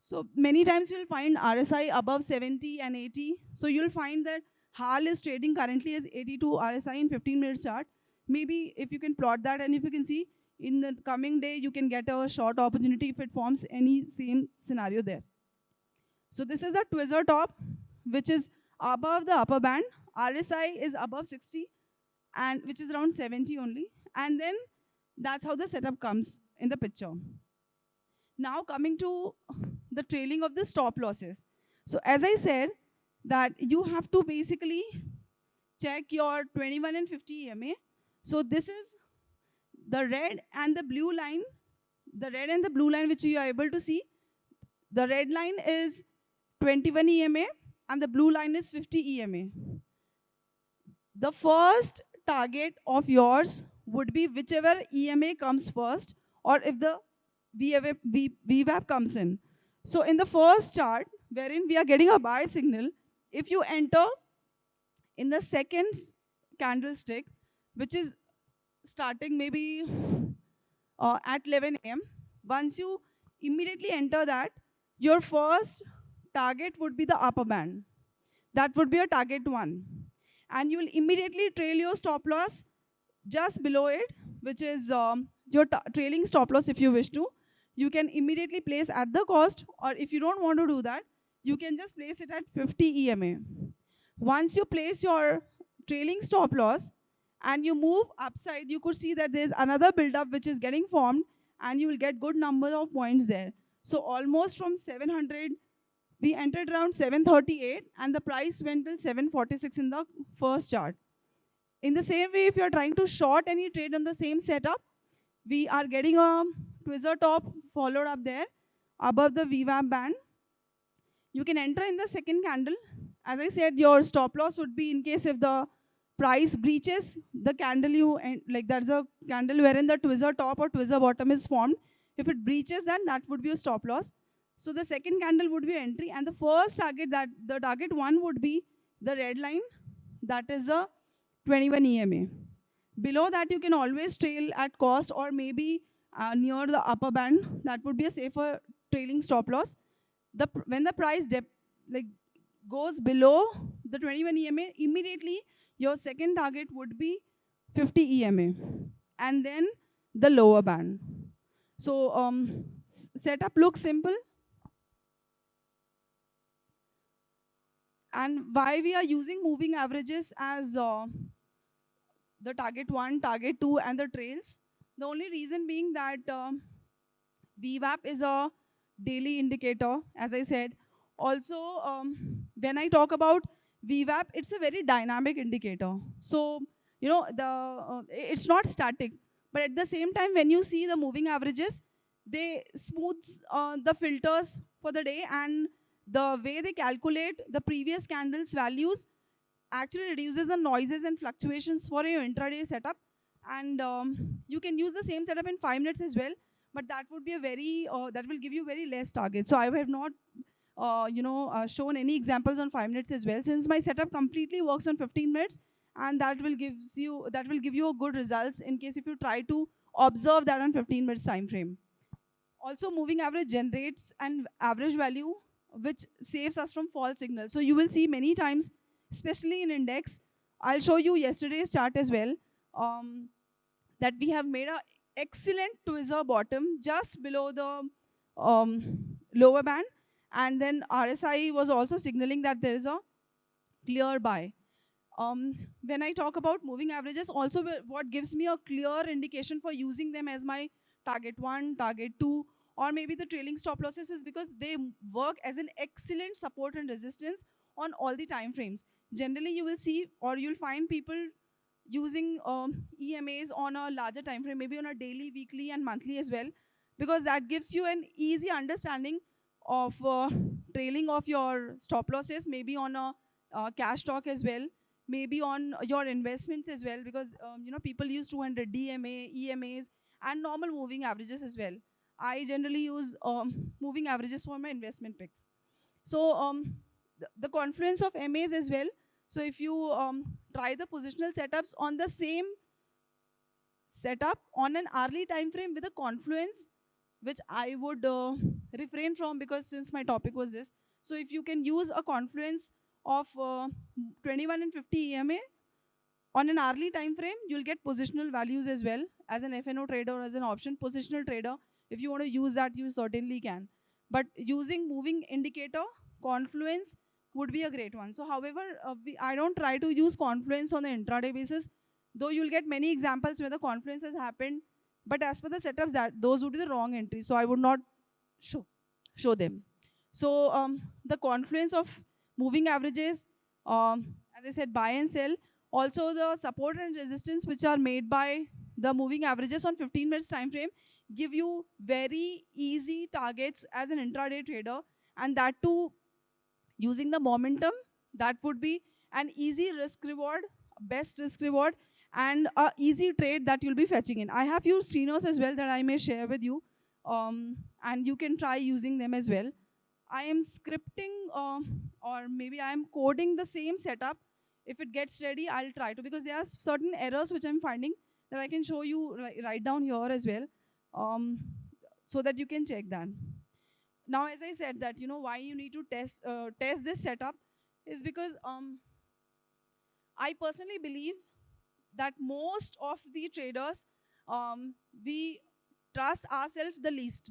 S16: So many times you'll find RSI above 70 and 80. So you'll find that HAL is trading currently as 82 RSI in 15-minute chart. Maybe if you can plot that, and if you can see in the coming day, you can get a short opportunity if it forms any same scenario there. So this is the tweezer top, which is above the upper band. RSI is above 60, and which is around 70 only. And then that's how the setup comes in the picture. Now coming to the trailing of the stop losses. So as I said, that you have to basically check your 21 and 50 EMA. So this is the red and the blue line. The red and the blue line which you are able to see. The red line is 21 EMA and the blue line is 50 EMA. The first target of yours would be whichever EMA comes first, or if the VWAP comes in. So in the first chart, wherein we are getting a buy signal, if you enter in the second candlestick, which is starting maybe at 11 a.m., once you immediately enter that, your first target would be the upper band. That would be a target 1. And you will immediately trail your stop loss just below it, which is your trailing stop loss if you wish to. You can immediately place at the cost, or if you don't want to do that, you can just place it at 50 EMA. Once you place your trailing stop loss and you move upside, you could see that there's another build-up which is getting formed, and you will get good number of points there. So almost from 700, we entered around 738, and the price went till 746 in the first chart. In the same way, if you're trying to short any trade on the same setup, we are getting a tweezer top followed up there above the VWAP band. You can enter in the second candle. As I said, your stop loss would be in case if the price breaches the candle like there's a candle wherein the tweezer top or tweezer bottom is formed. If it breaches that would be a stop loss. So the second candle would be entry, and the first target, that the target 1 would be the red line, that is a 21 EMA. Below that, you can always trail at cost or maybe near the upper band. That would be a safer trailing stop loss. When the price goes below the 21 EMA, immediately your second target would be 50 EMA, and then the lower band. So setup looks simple. And why we are using moving averages as the target 1, target 2, and the trails? The only reason being that VWAP is a daily indicator, as I said. Also, when I talk about VWAP, it's a very dynamic indicator. So, you know, it's not static. But at the same time, when you see the moving averages, they smooth the filters for the day, and the way they calculate the previous candles values actually reduces the noises and fluctuations for your intraday setup. And you can use the same setup in 5 minutes as well, but that would be a very, that will give you very less targets. So I have not, shown any examples on 5 minutes as well, since my setup completely works on 15 minutes, and that will give you a good results in case if you try to observe that on 15 minutes time frame. Also, moving average generates an average value which saves us from false signals. So you will see many times, especially in index, I'll show you yesterday's chart as well, that we have made an excellent tweezer bottom just below the lower band, and then RSI was also signaling that there is a clear buy. When I talk about moving averages, also what gives me a clear indication for using them as my target 1, target 2, or maybe the trailing stop losses is because they work as an excellent support and resistance on all the time frames. Generally, you will see or you'll find people using EMAs on a larger time frame, maybe on a daily, weekly, and monthly as well, because that gives you an easy understanding of trailing of your stop losses, maybe on a cash stock as well, maybe on your investments as well, because people use 200 DMA, EMAs, and normal moving averages as well. I generally use moving averages for my investment picks. So the confluence of MAs as well. So if you try the positional setups on the same setup on an hourly time frame with a confluence, which I would refrain from because since my topic was this. So if you can use a confluence of 21 and 50 EMA on an hourly time frame, you'll get positional values as well as an FNO trader or as an option positional trader. If you want to use that, you certainly can. But using moving indicator, confluence would be a great one. So however, I don't try to use confluence on the intraday basis, though you'll get many examples where the confluence has happened. But as per the setups, those would be the wrong entries. So I would not show them. So the confluence of moving averages, as I said, buy and sell. Also the support and resistance which are made by the moving averages on 15 minutes time frame give you very easy targets as an intraday trader, and that too using the momentum. That would be an easy risk reward, best risk reward, and a easy trade that you'll be fetching in. I have few screeners as well that I may share with you, and you can try using them as well. I am scripting or maybe I am coding the same setup. If it gets ready, I'll try to, because there are certain errors which I'm finding that I can show you right down here as well, um, so that you can check that. Now, as I said that, why you need to test this setup is because I personally believe that most of the traders, we trust ourselves the least.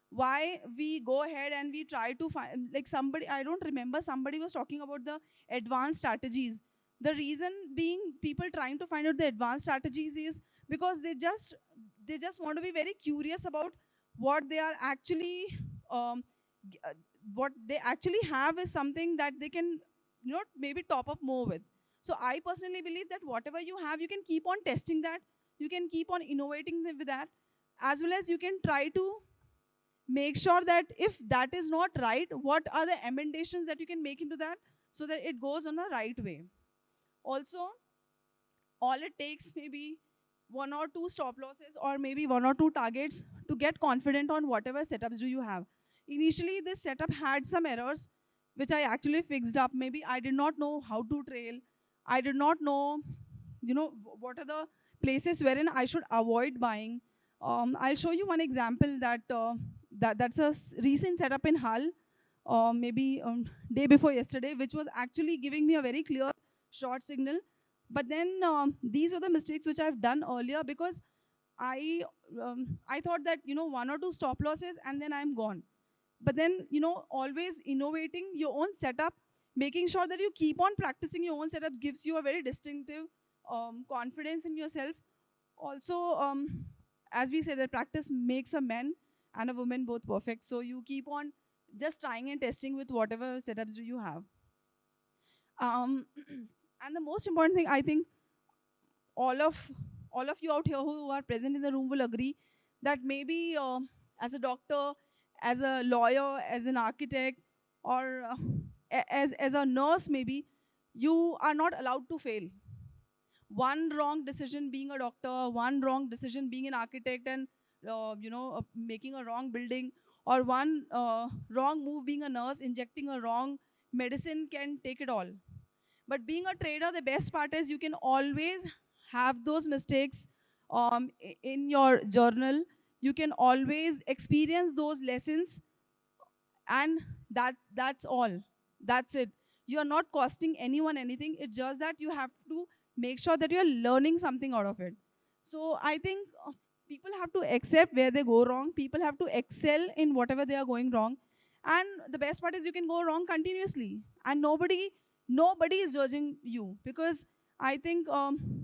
S16: Why we go ahead and we try to find, like somebody, I don't remember, somebody was talking about the advanced strategies. The reason being people trying to find out the advanced strategies is because they just want to be very curious about what they are actually what they actually have is something that they can maybe top up more with. So I personally believe that whatever you have, you can keep on testing that, you can keep on innovating with that, as well as you can try to make sure that if that is not right, what are the emendations that you can make into that so that it goes on a right way. Also, all it takes maybe one or two stop losses or maybe one or two targets to get confident on whatever setups do you have. Initially, this setup had some errors, which I actually fixed up. Maybe I did not know how to trail. I did not know, what are the places wherein I should avoid buying. I'll show you one example that's a recent setup in Hull, maybe day before yesterday, which was actually giving me a very clear short signal. But then these are the mistakes which I've done earlier, because I thought that one or two stop losses and then I'm gone. But then always innovating your own setup, making sure that you keep on practicing your own setups gives you a very distinctive confidence in yourself. Also, as we say, that practice makes a man and a woman both perfect. So you keep on just trying and testing with whatever setups do you have. And the most important thing, I think, all of you out here who are present in the room will agree that maybe as a doctor, as a lawyer, as an architect, or as a nurse, maybe you are not allowed to fail. One wrong decision being a doctor, one wrong decision being an architect and making a wrong building, or one wrong move being a nurse, injecting a wrong medicine can take it all. But being a trader, the best part is you can always have those mistakes in your journal. You can always experience those lessons, and that's all. That's it. You are not costing anyone anything. It's just that you have to make sure that you're learning something out of it. So I think people have to accept where they go wrong. People have to excel in whatever they are going wrong. And the best part is you can go wrong continuously. And nobody is judging you, because I think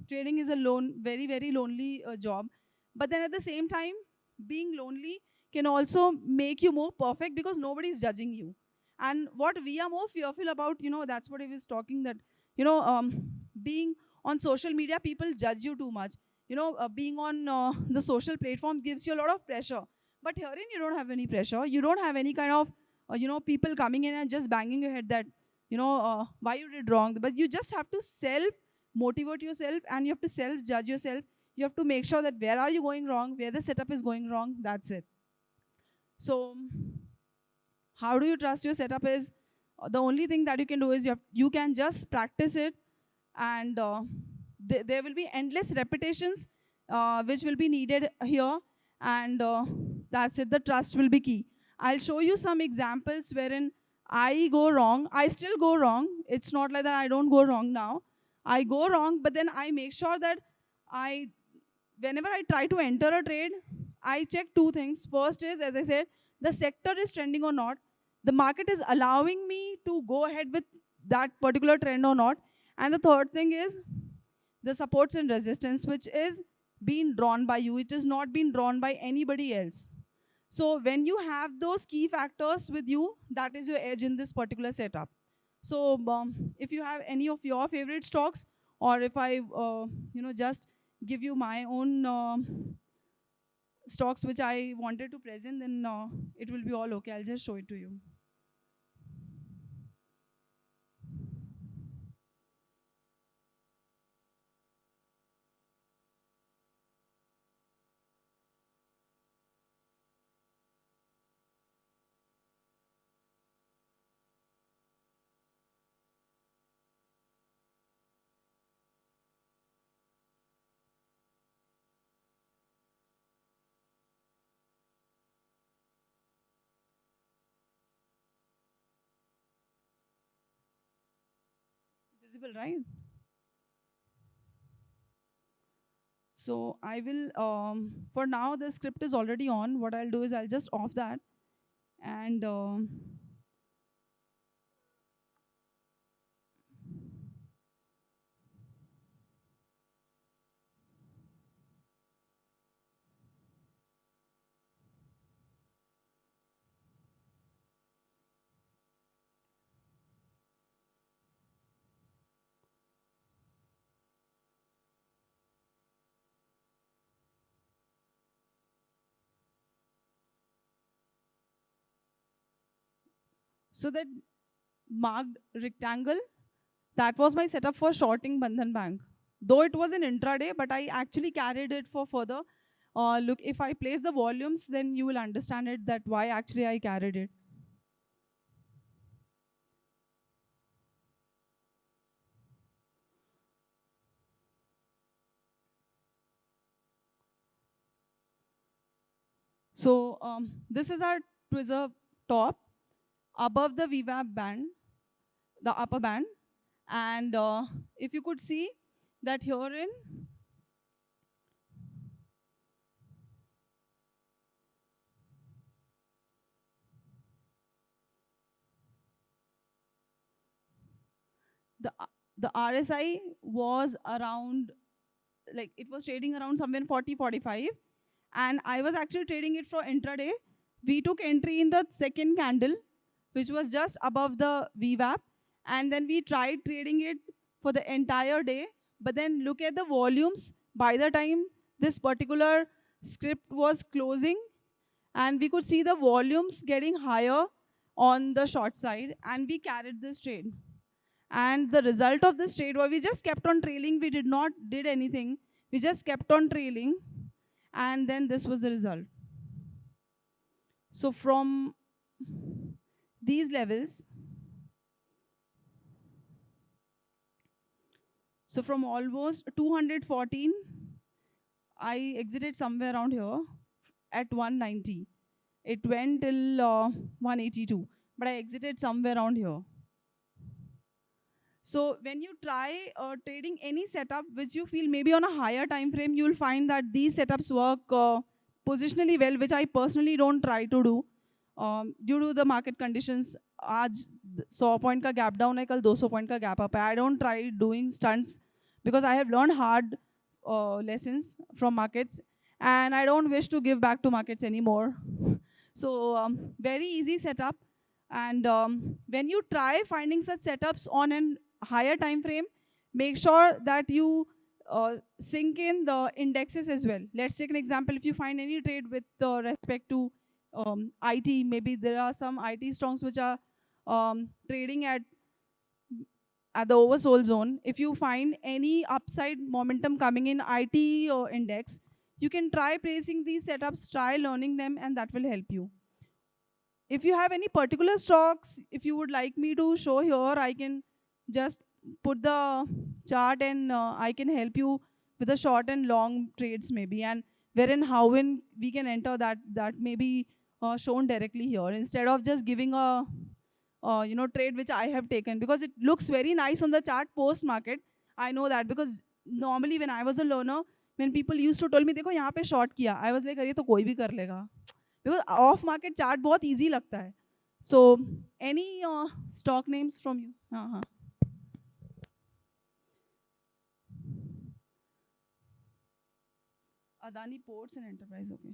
S16: trading is a very, very lonely job. But then at the same time, being lonely can also make you more perfect because nobody is judging you. And what we are more fearful about, that's what he was talking, that, being on social media, people judge you too much. Being on the social platform gives you a lot of pressure. But herein, you don't have any pressure. You don't have any kind of, people coming in and just banging your head that, why you did wrong. But you just have to self-motivate yourself, and you have to self-judge yourself. You have to make sure that where are you going wrong, where the setup is going wrong, that's it. So how do you trust your setup is, the only thing that you can do is you can just practice it, and there will be endless repetitions which will be needed here, and that's it. The trust will be key. I'll show you some examples wherein I go wrong. I still go wrong. It's not like that I don't go wrong now. I go wrong, but then I make sure that whenever I try to enter a trade, I check two things. First is, as I said, the sector is trending or not. The market is allowing me to go ahead with that particular trend or not. And the third thing is the supports and resistance, which is being drawn by you. It is not being drawn by anybody else. So when you have those key factors with you, that is your edge in this particular setup. So if you have any of your favorite stocks, or if I just give you my own stocks which I wanted to present, then it will be all okay. I'll just show it to you. Visible, right? So I will, for now, the script is already on. What I'll do is I'll just off that. And so that marked rectangle, that was my setup for shorting Bandhan Bank. Though it was an intraday, but I actually carried it for further. Look, if I place the volumes, then you will understand it that why actually I carried it. So this is our tweezer top above the VWAP band, the upper band. And if you could see that herein, the RSI was around, like it was trading around somewhere 40, 45. And I was actually trading it for intraday. We took entry in the second candle, which was just above the VWAP. And then we tried trading it for the entire day. But then look at the volumes. By the time this particular script was closing, and we could see the volumes getting higher on the short side, and we carried this trade. And the result of this trade was we just kept on trailing. We did not did anything. We just kept on trailing. And then this was the result. So from these levels, so from almost 214, I exited somewhere around here at 190. It went till 182, but I exited somewhere around here. So when you try trading any setup which you feel maybe on a higher time frame, you will find that these setups work positionally well, which I personally don't try to do due to the market conditions. आज 100 point का gap down है, कल 200 point का gap up है. I don't try doing stunts because I have learned hard lessons from markets, and I don't wish to give back to markets anymore. So very easy setup. And when you try finding such setups on an higher time frame, make sure that you sink in the indexes as well. Let's take an example. If you find any trade with respect to IT, maybe there are some IT stocks which are trading at the oversold zone. If you find any upside momentum coming in IT index, you can try placing these setups, try learning them, and that will help you. If you have any particular stocks, if you would like me to show here, I can just put the chart, and I can help you with the short and long trades maybe, and wherein how when we can enter that may be shown directly here instead of just giving a trade which I have taken, because it looks very nice on the chart post market. I know that because normally when I was a learner, when people used to tell me देखो यहाँ पे short किया, I was like अरे तो कोई भी कर लेगा, because off market chart बहुत easy लगता है. So any stock names from you? Adani Ports and Enterprise, okay.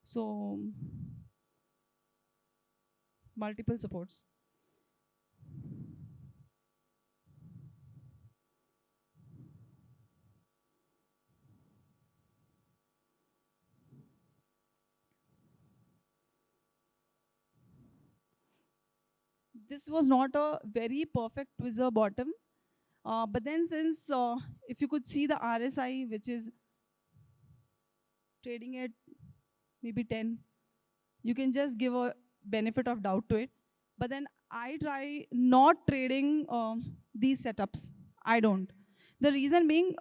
S16: So multiple supports. This was not a very perfect tweezer bottom. But then since, if you could see the RSI, which is trading at maybe 10, you can just give a benefit of doubt to it. But then I try not trading these setups. I don't. The reason being,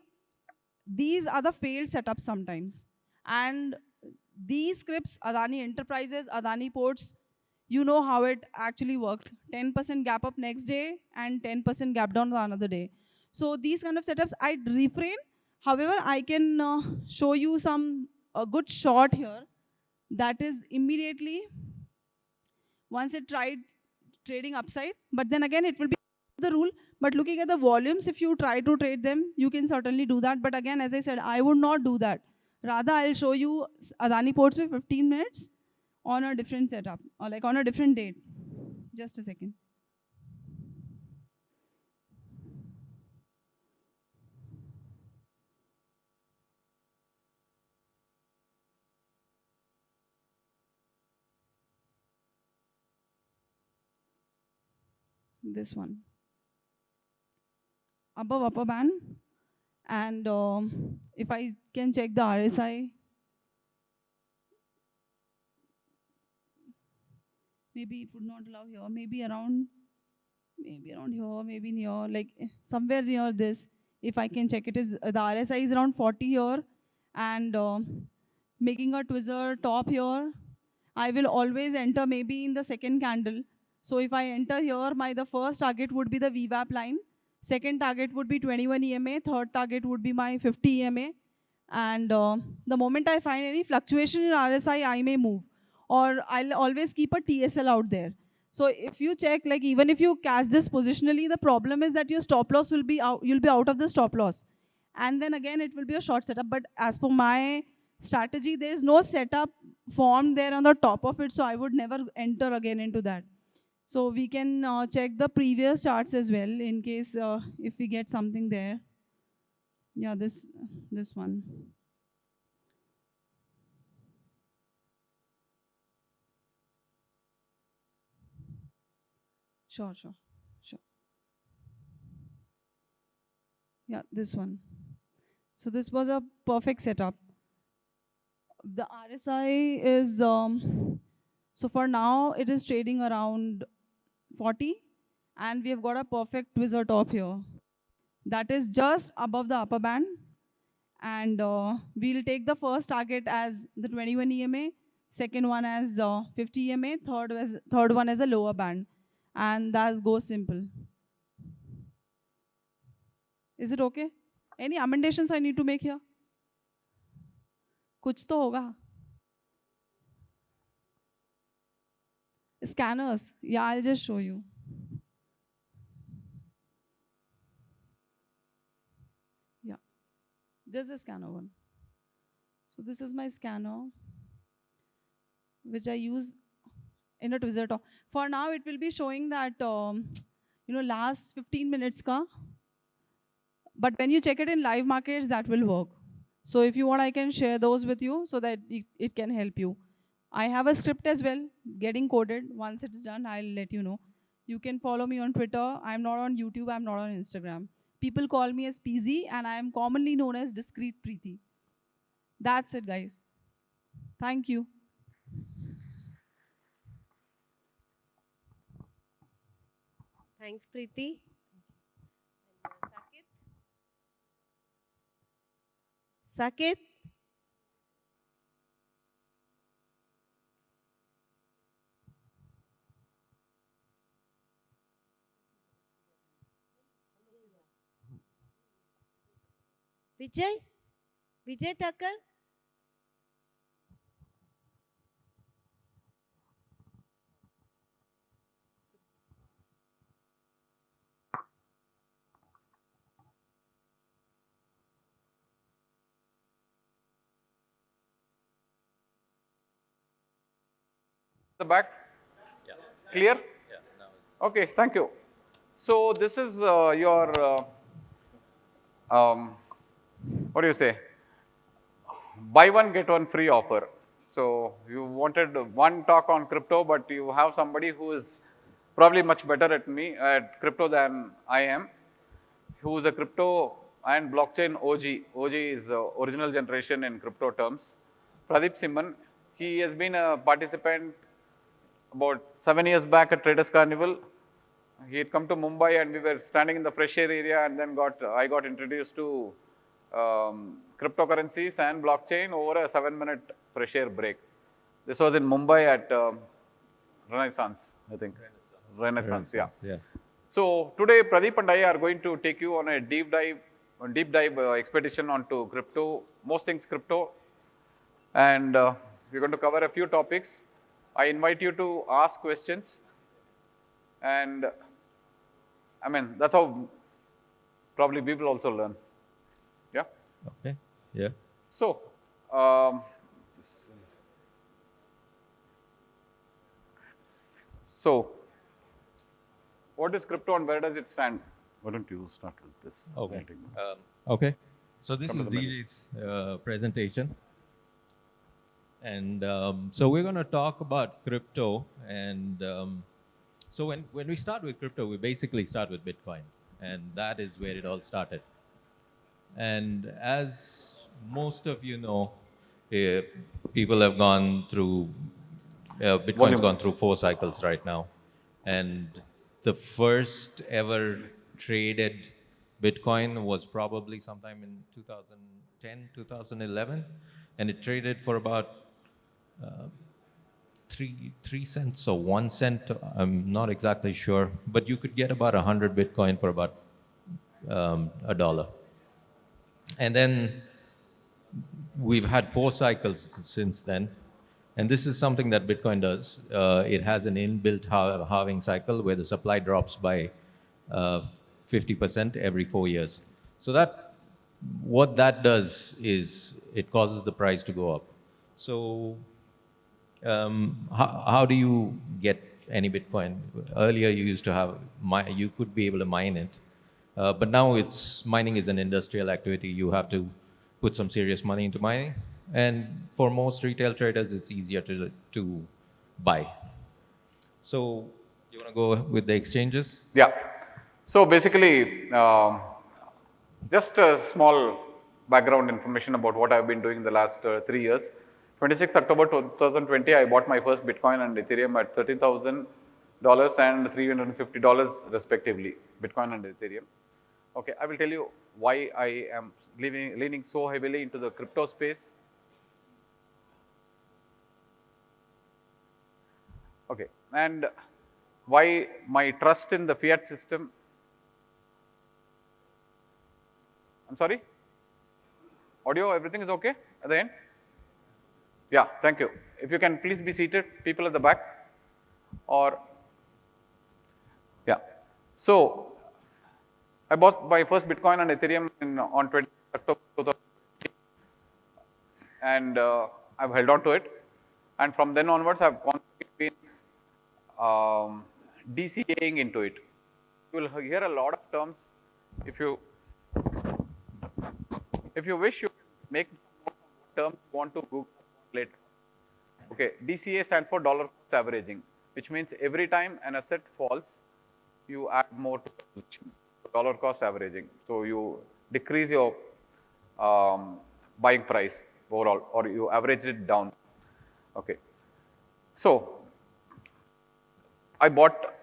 S16: these are the failed setups sometimes. And these scripts, Adani Enterprises, Adani Ports, you know how it actually works. 10% gap up next day and 10% gap down the another day. So these kind of setups I'd refrain. However, I can show you a good shot here that is immediately once it tried trading upside, but then again it will be the rule. But looking at the volumes, if you try to trade them, you can certainly do that. But again, as I said, I would not do that. Rather, I'll show you Adani ports with 15 minutes on a different setup or like on a different date. Just a second. This one. Above upper band. And if I can check the RSI, maybe it would not allow here, maybe around here, maybe near, like somewhere near this. If I can check, it is the RSI is around 40 here, and making a twizzler top here. I will always enter maybe in the second candle. So if I enter here, the first target would be the VWAP line. Second target would be 21 EMA. Third target would be my 50 EMA. And the moment I find any fluctuation in RSI, I may move. Or I'll always keep a TSL out there. So if you check, like even if you catch this positionally, the problem is that your stop loss will be out, you'll be out of the stop loss. And then again, it will be a short setup. But as per my strategy, there is no setup formed there on the top of it. So I would never enter again into that. So we can check the previous charts as well in case if we get something there. Yeah, this one. Sure. Yeah, this one. So this was a perfect setup. The RSI is, so for now, it is trading around 40. And we have got a perfect twizzler top here. That is just above the upper band. And we'll take the first target as the 21 EMA, second one as 50 EMA, third one as a lower band. And that goes simple. Is it okay? Any amendments I need to make here? कुछ तो होगा. Scanners. Yeah, I'll just show you. Yeah. Just the scanner one. So this is my scanner, which I use in a twizzler top. For now, it will be showing that, last 15 minutes ka. But when you check it in live markets, that will work. So if you want, I can share those with you so that it can help you. I have a script as well, getting coded. Once it's done, I'll let you know. You can follow me on Twitter. I'm not on YouTube. I'm not on Instagram. People call me as PZ, and I am commonly known as Discreet Preeti. That's it, guys. Thank you.
S18: Thanks, Preeti. Sakit? Vijay? Vijay Thakkar?
S1: The back? Yeah. Clear? Yeah. Okay, thank you. So this is your, what do you say? Buy one, get one free offer. So you wanted one talk on crypto, but you have somebody who is probably much better at crypto than I am, who is a crypto and blockchain OG. OG is original generation in crypto terms. Pradeep Simon, he has been a participant about 7 years back at Traders Carnival. He had come to Mumbai and we were standing in the fresh air area, and then I got introduced to cryptocurrencies and blockchain over a 7-minute fresh air break. This was in Mumbai at Renaissance, I think. Renaissance, yeah.
S2: Yeah.
S1: So today, Pradeep and I are going to take you on a deep dive expedition onto crypto, most things crypto, and we're going to cover a few topics. I invite you to ask questions, and I mean that's how probably we will also learn. Yeah.
S2: Okay. Yeah.
S1: So, this is, so what is crypto and where does it stand? Why don't you start with this?
S2: Okay. Okay. So this
S1: Come to
S2: is
S1: the middle.
S2: DJ's presentation. And so we're going to talk about crypto. And so when we start with crypto, we basically start with Bitcoin. And that is where it all started. And as most of you know, people have gone through, Bitcoin's
S1: Volume.
S2: gone through 4 cycles right now. And the first ever traded Bitcoin was probably sometime in 2010, 2011. And it traded for about 3 cents or 1 cent. I'm not exactly sure. But you could get about 100 Bitcoin for about $1. And then we've had 4 cycles since then. And this is something that Bitcoin does. It has an inbuilt halving cycle where the supply drops by 50% every 4 years. So what that does is it causes the price to go up. So how do you get any Bitcoin? Earlier you used to have, you could be able to mine it. But now mining is an industrial activity. You have to put some serious money into mining. And for most retail traders, it's easier to buy. So you want to go with the exchanges?
S1: Yeah. So basically, just a small background information about what I've been doing in the last 3 years. 26 October 2020, I bought my first Bitcoin and Ethereum at $13,000 and $350 respectively, Bitcoin and Ethereum. Okay, I will tell you why I am leaning so heavily into the crypto space. Okay, and why my trust in the fiat system. I'm sorry? Audio, everything is okay at the end? Yeah, thank you. If you can please be seated, people at the back. Or, yeah. So, I bought my first Bitcoin and Ethereum on 20 October 2020, and I've held on to it. And from then onwards, I've been DCAing into it. You will hear a lot of terms. If you wish, you make terms you want to Google later. Okay, DCA stands for dollar cost averaging, which means every time an asset falls, you add more to the position, dollar cost averaging. So you decrease your buying price overall, or you average it down. Okay. So I bought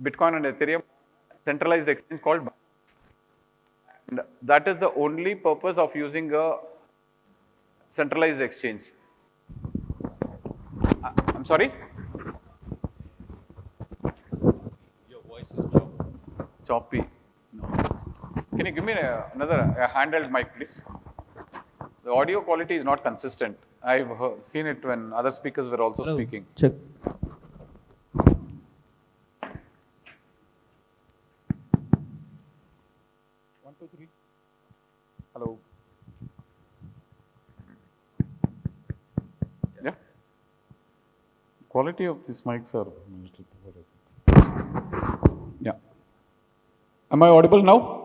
S1: Bitcoin and Ethereum centralized exchange called Binance. And that is the only purpose of using a centralized exchange. I'm sorry?
S2: Your voice is choppy.
S1: Choppy. No. Can you give me another handheld mic, please? The audio quality is not consistent. I've seen it when other speakers were also speaking.
S2: Check.
S1: 1, 2, 3. Hello. Yeah. Quality of these mics are a little poor. Yeah. Am I audible now?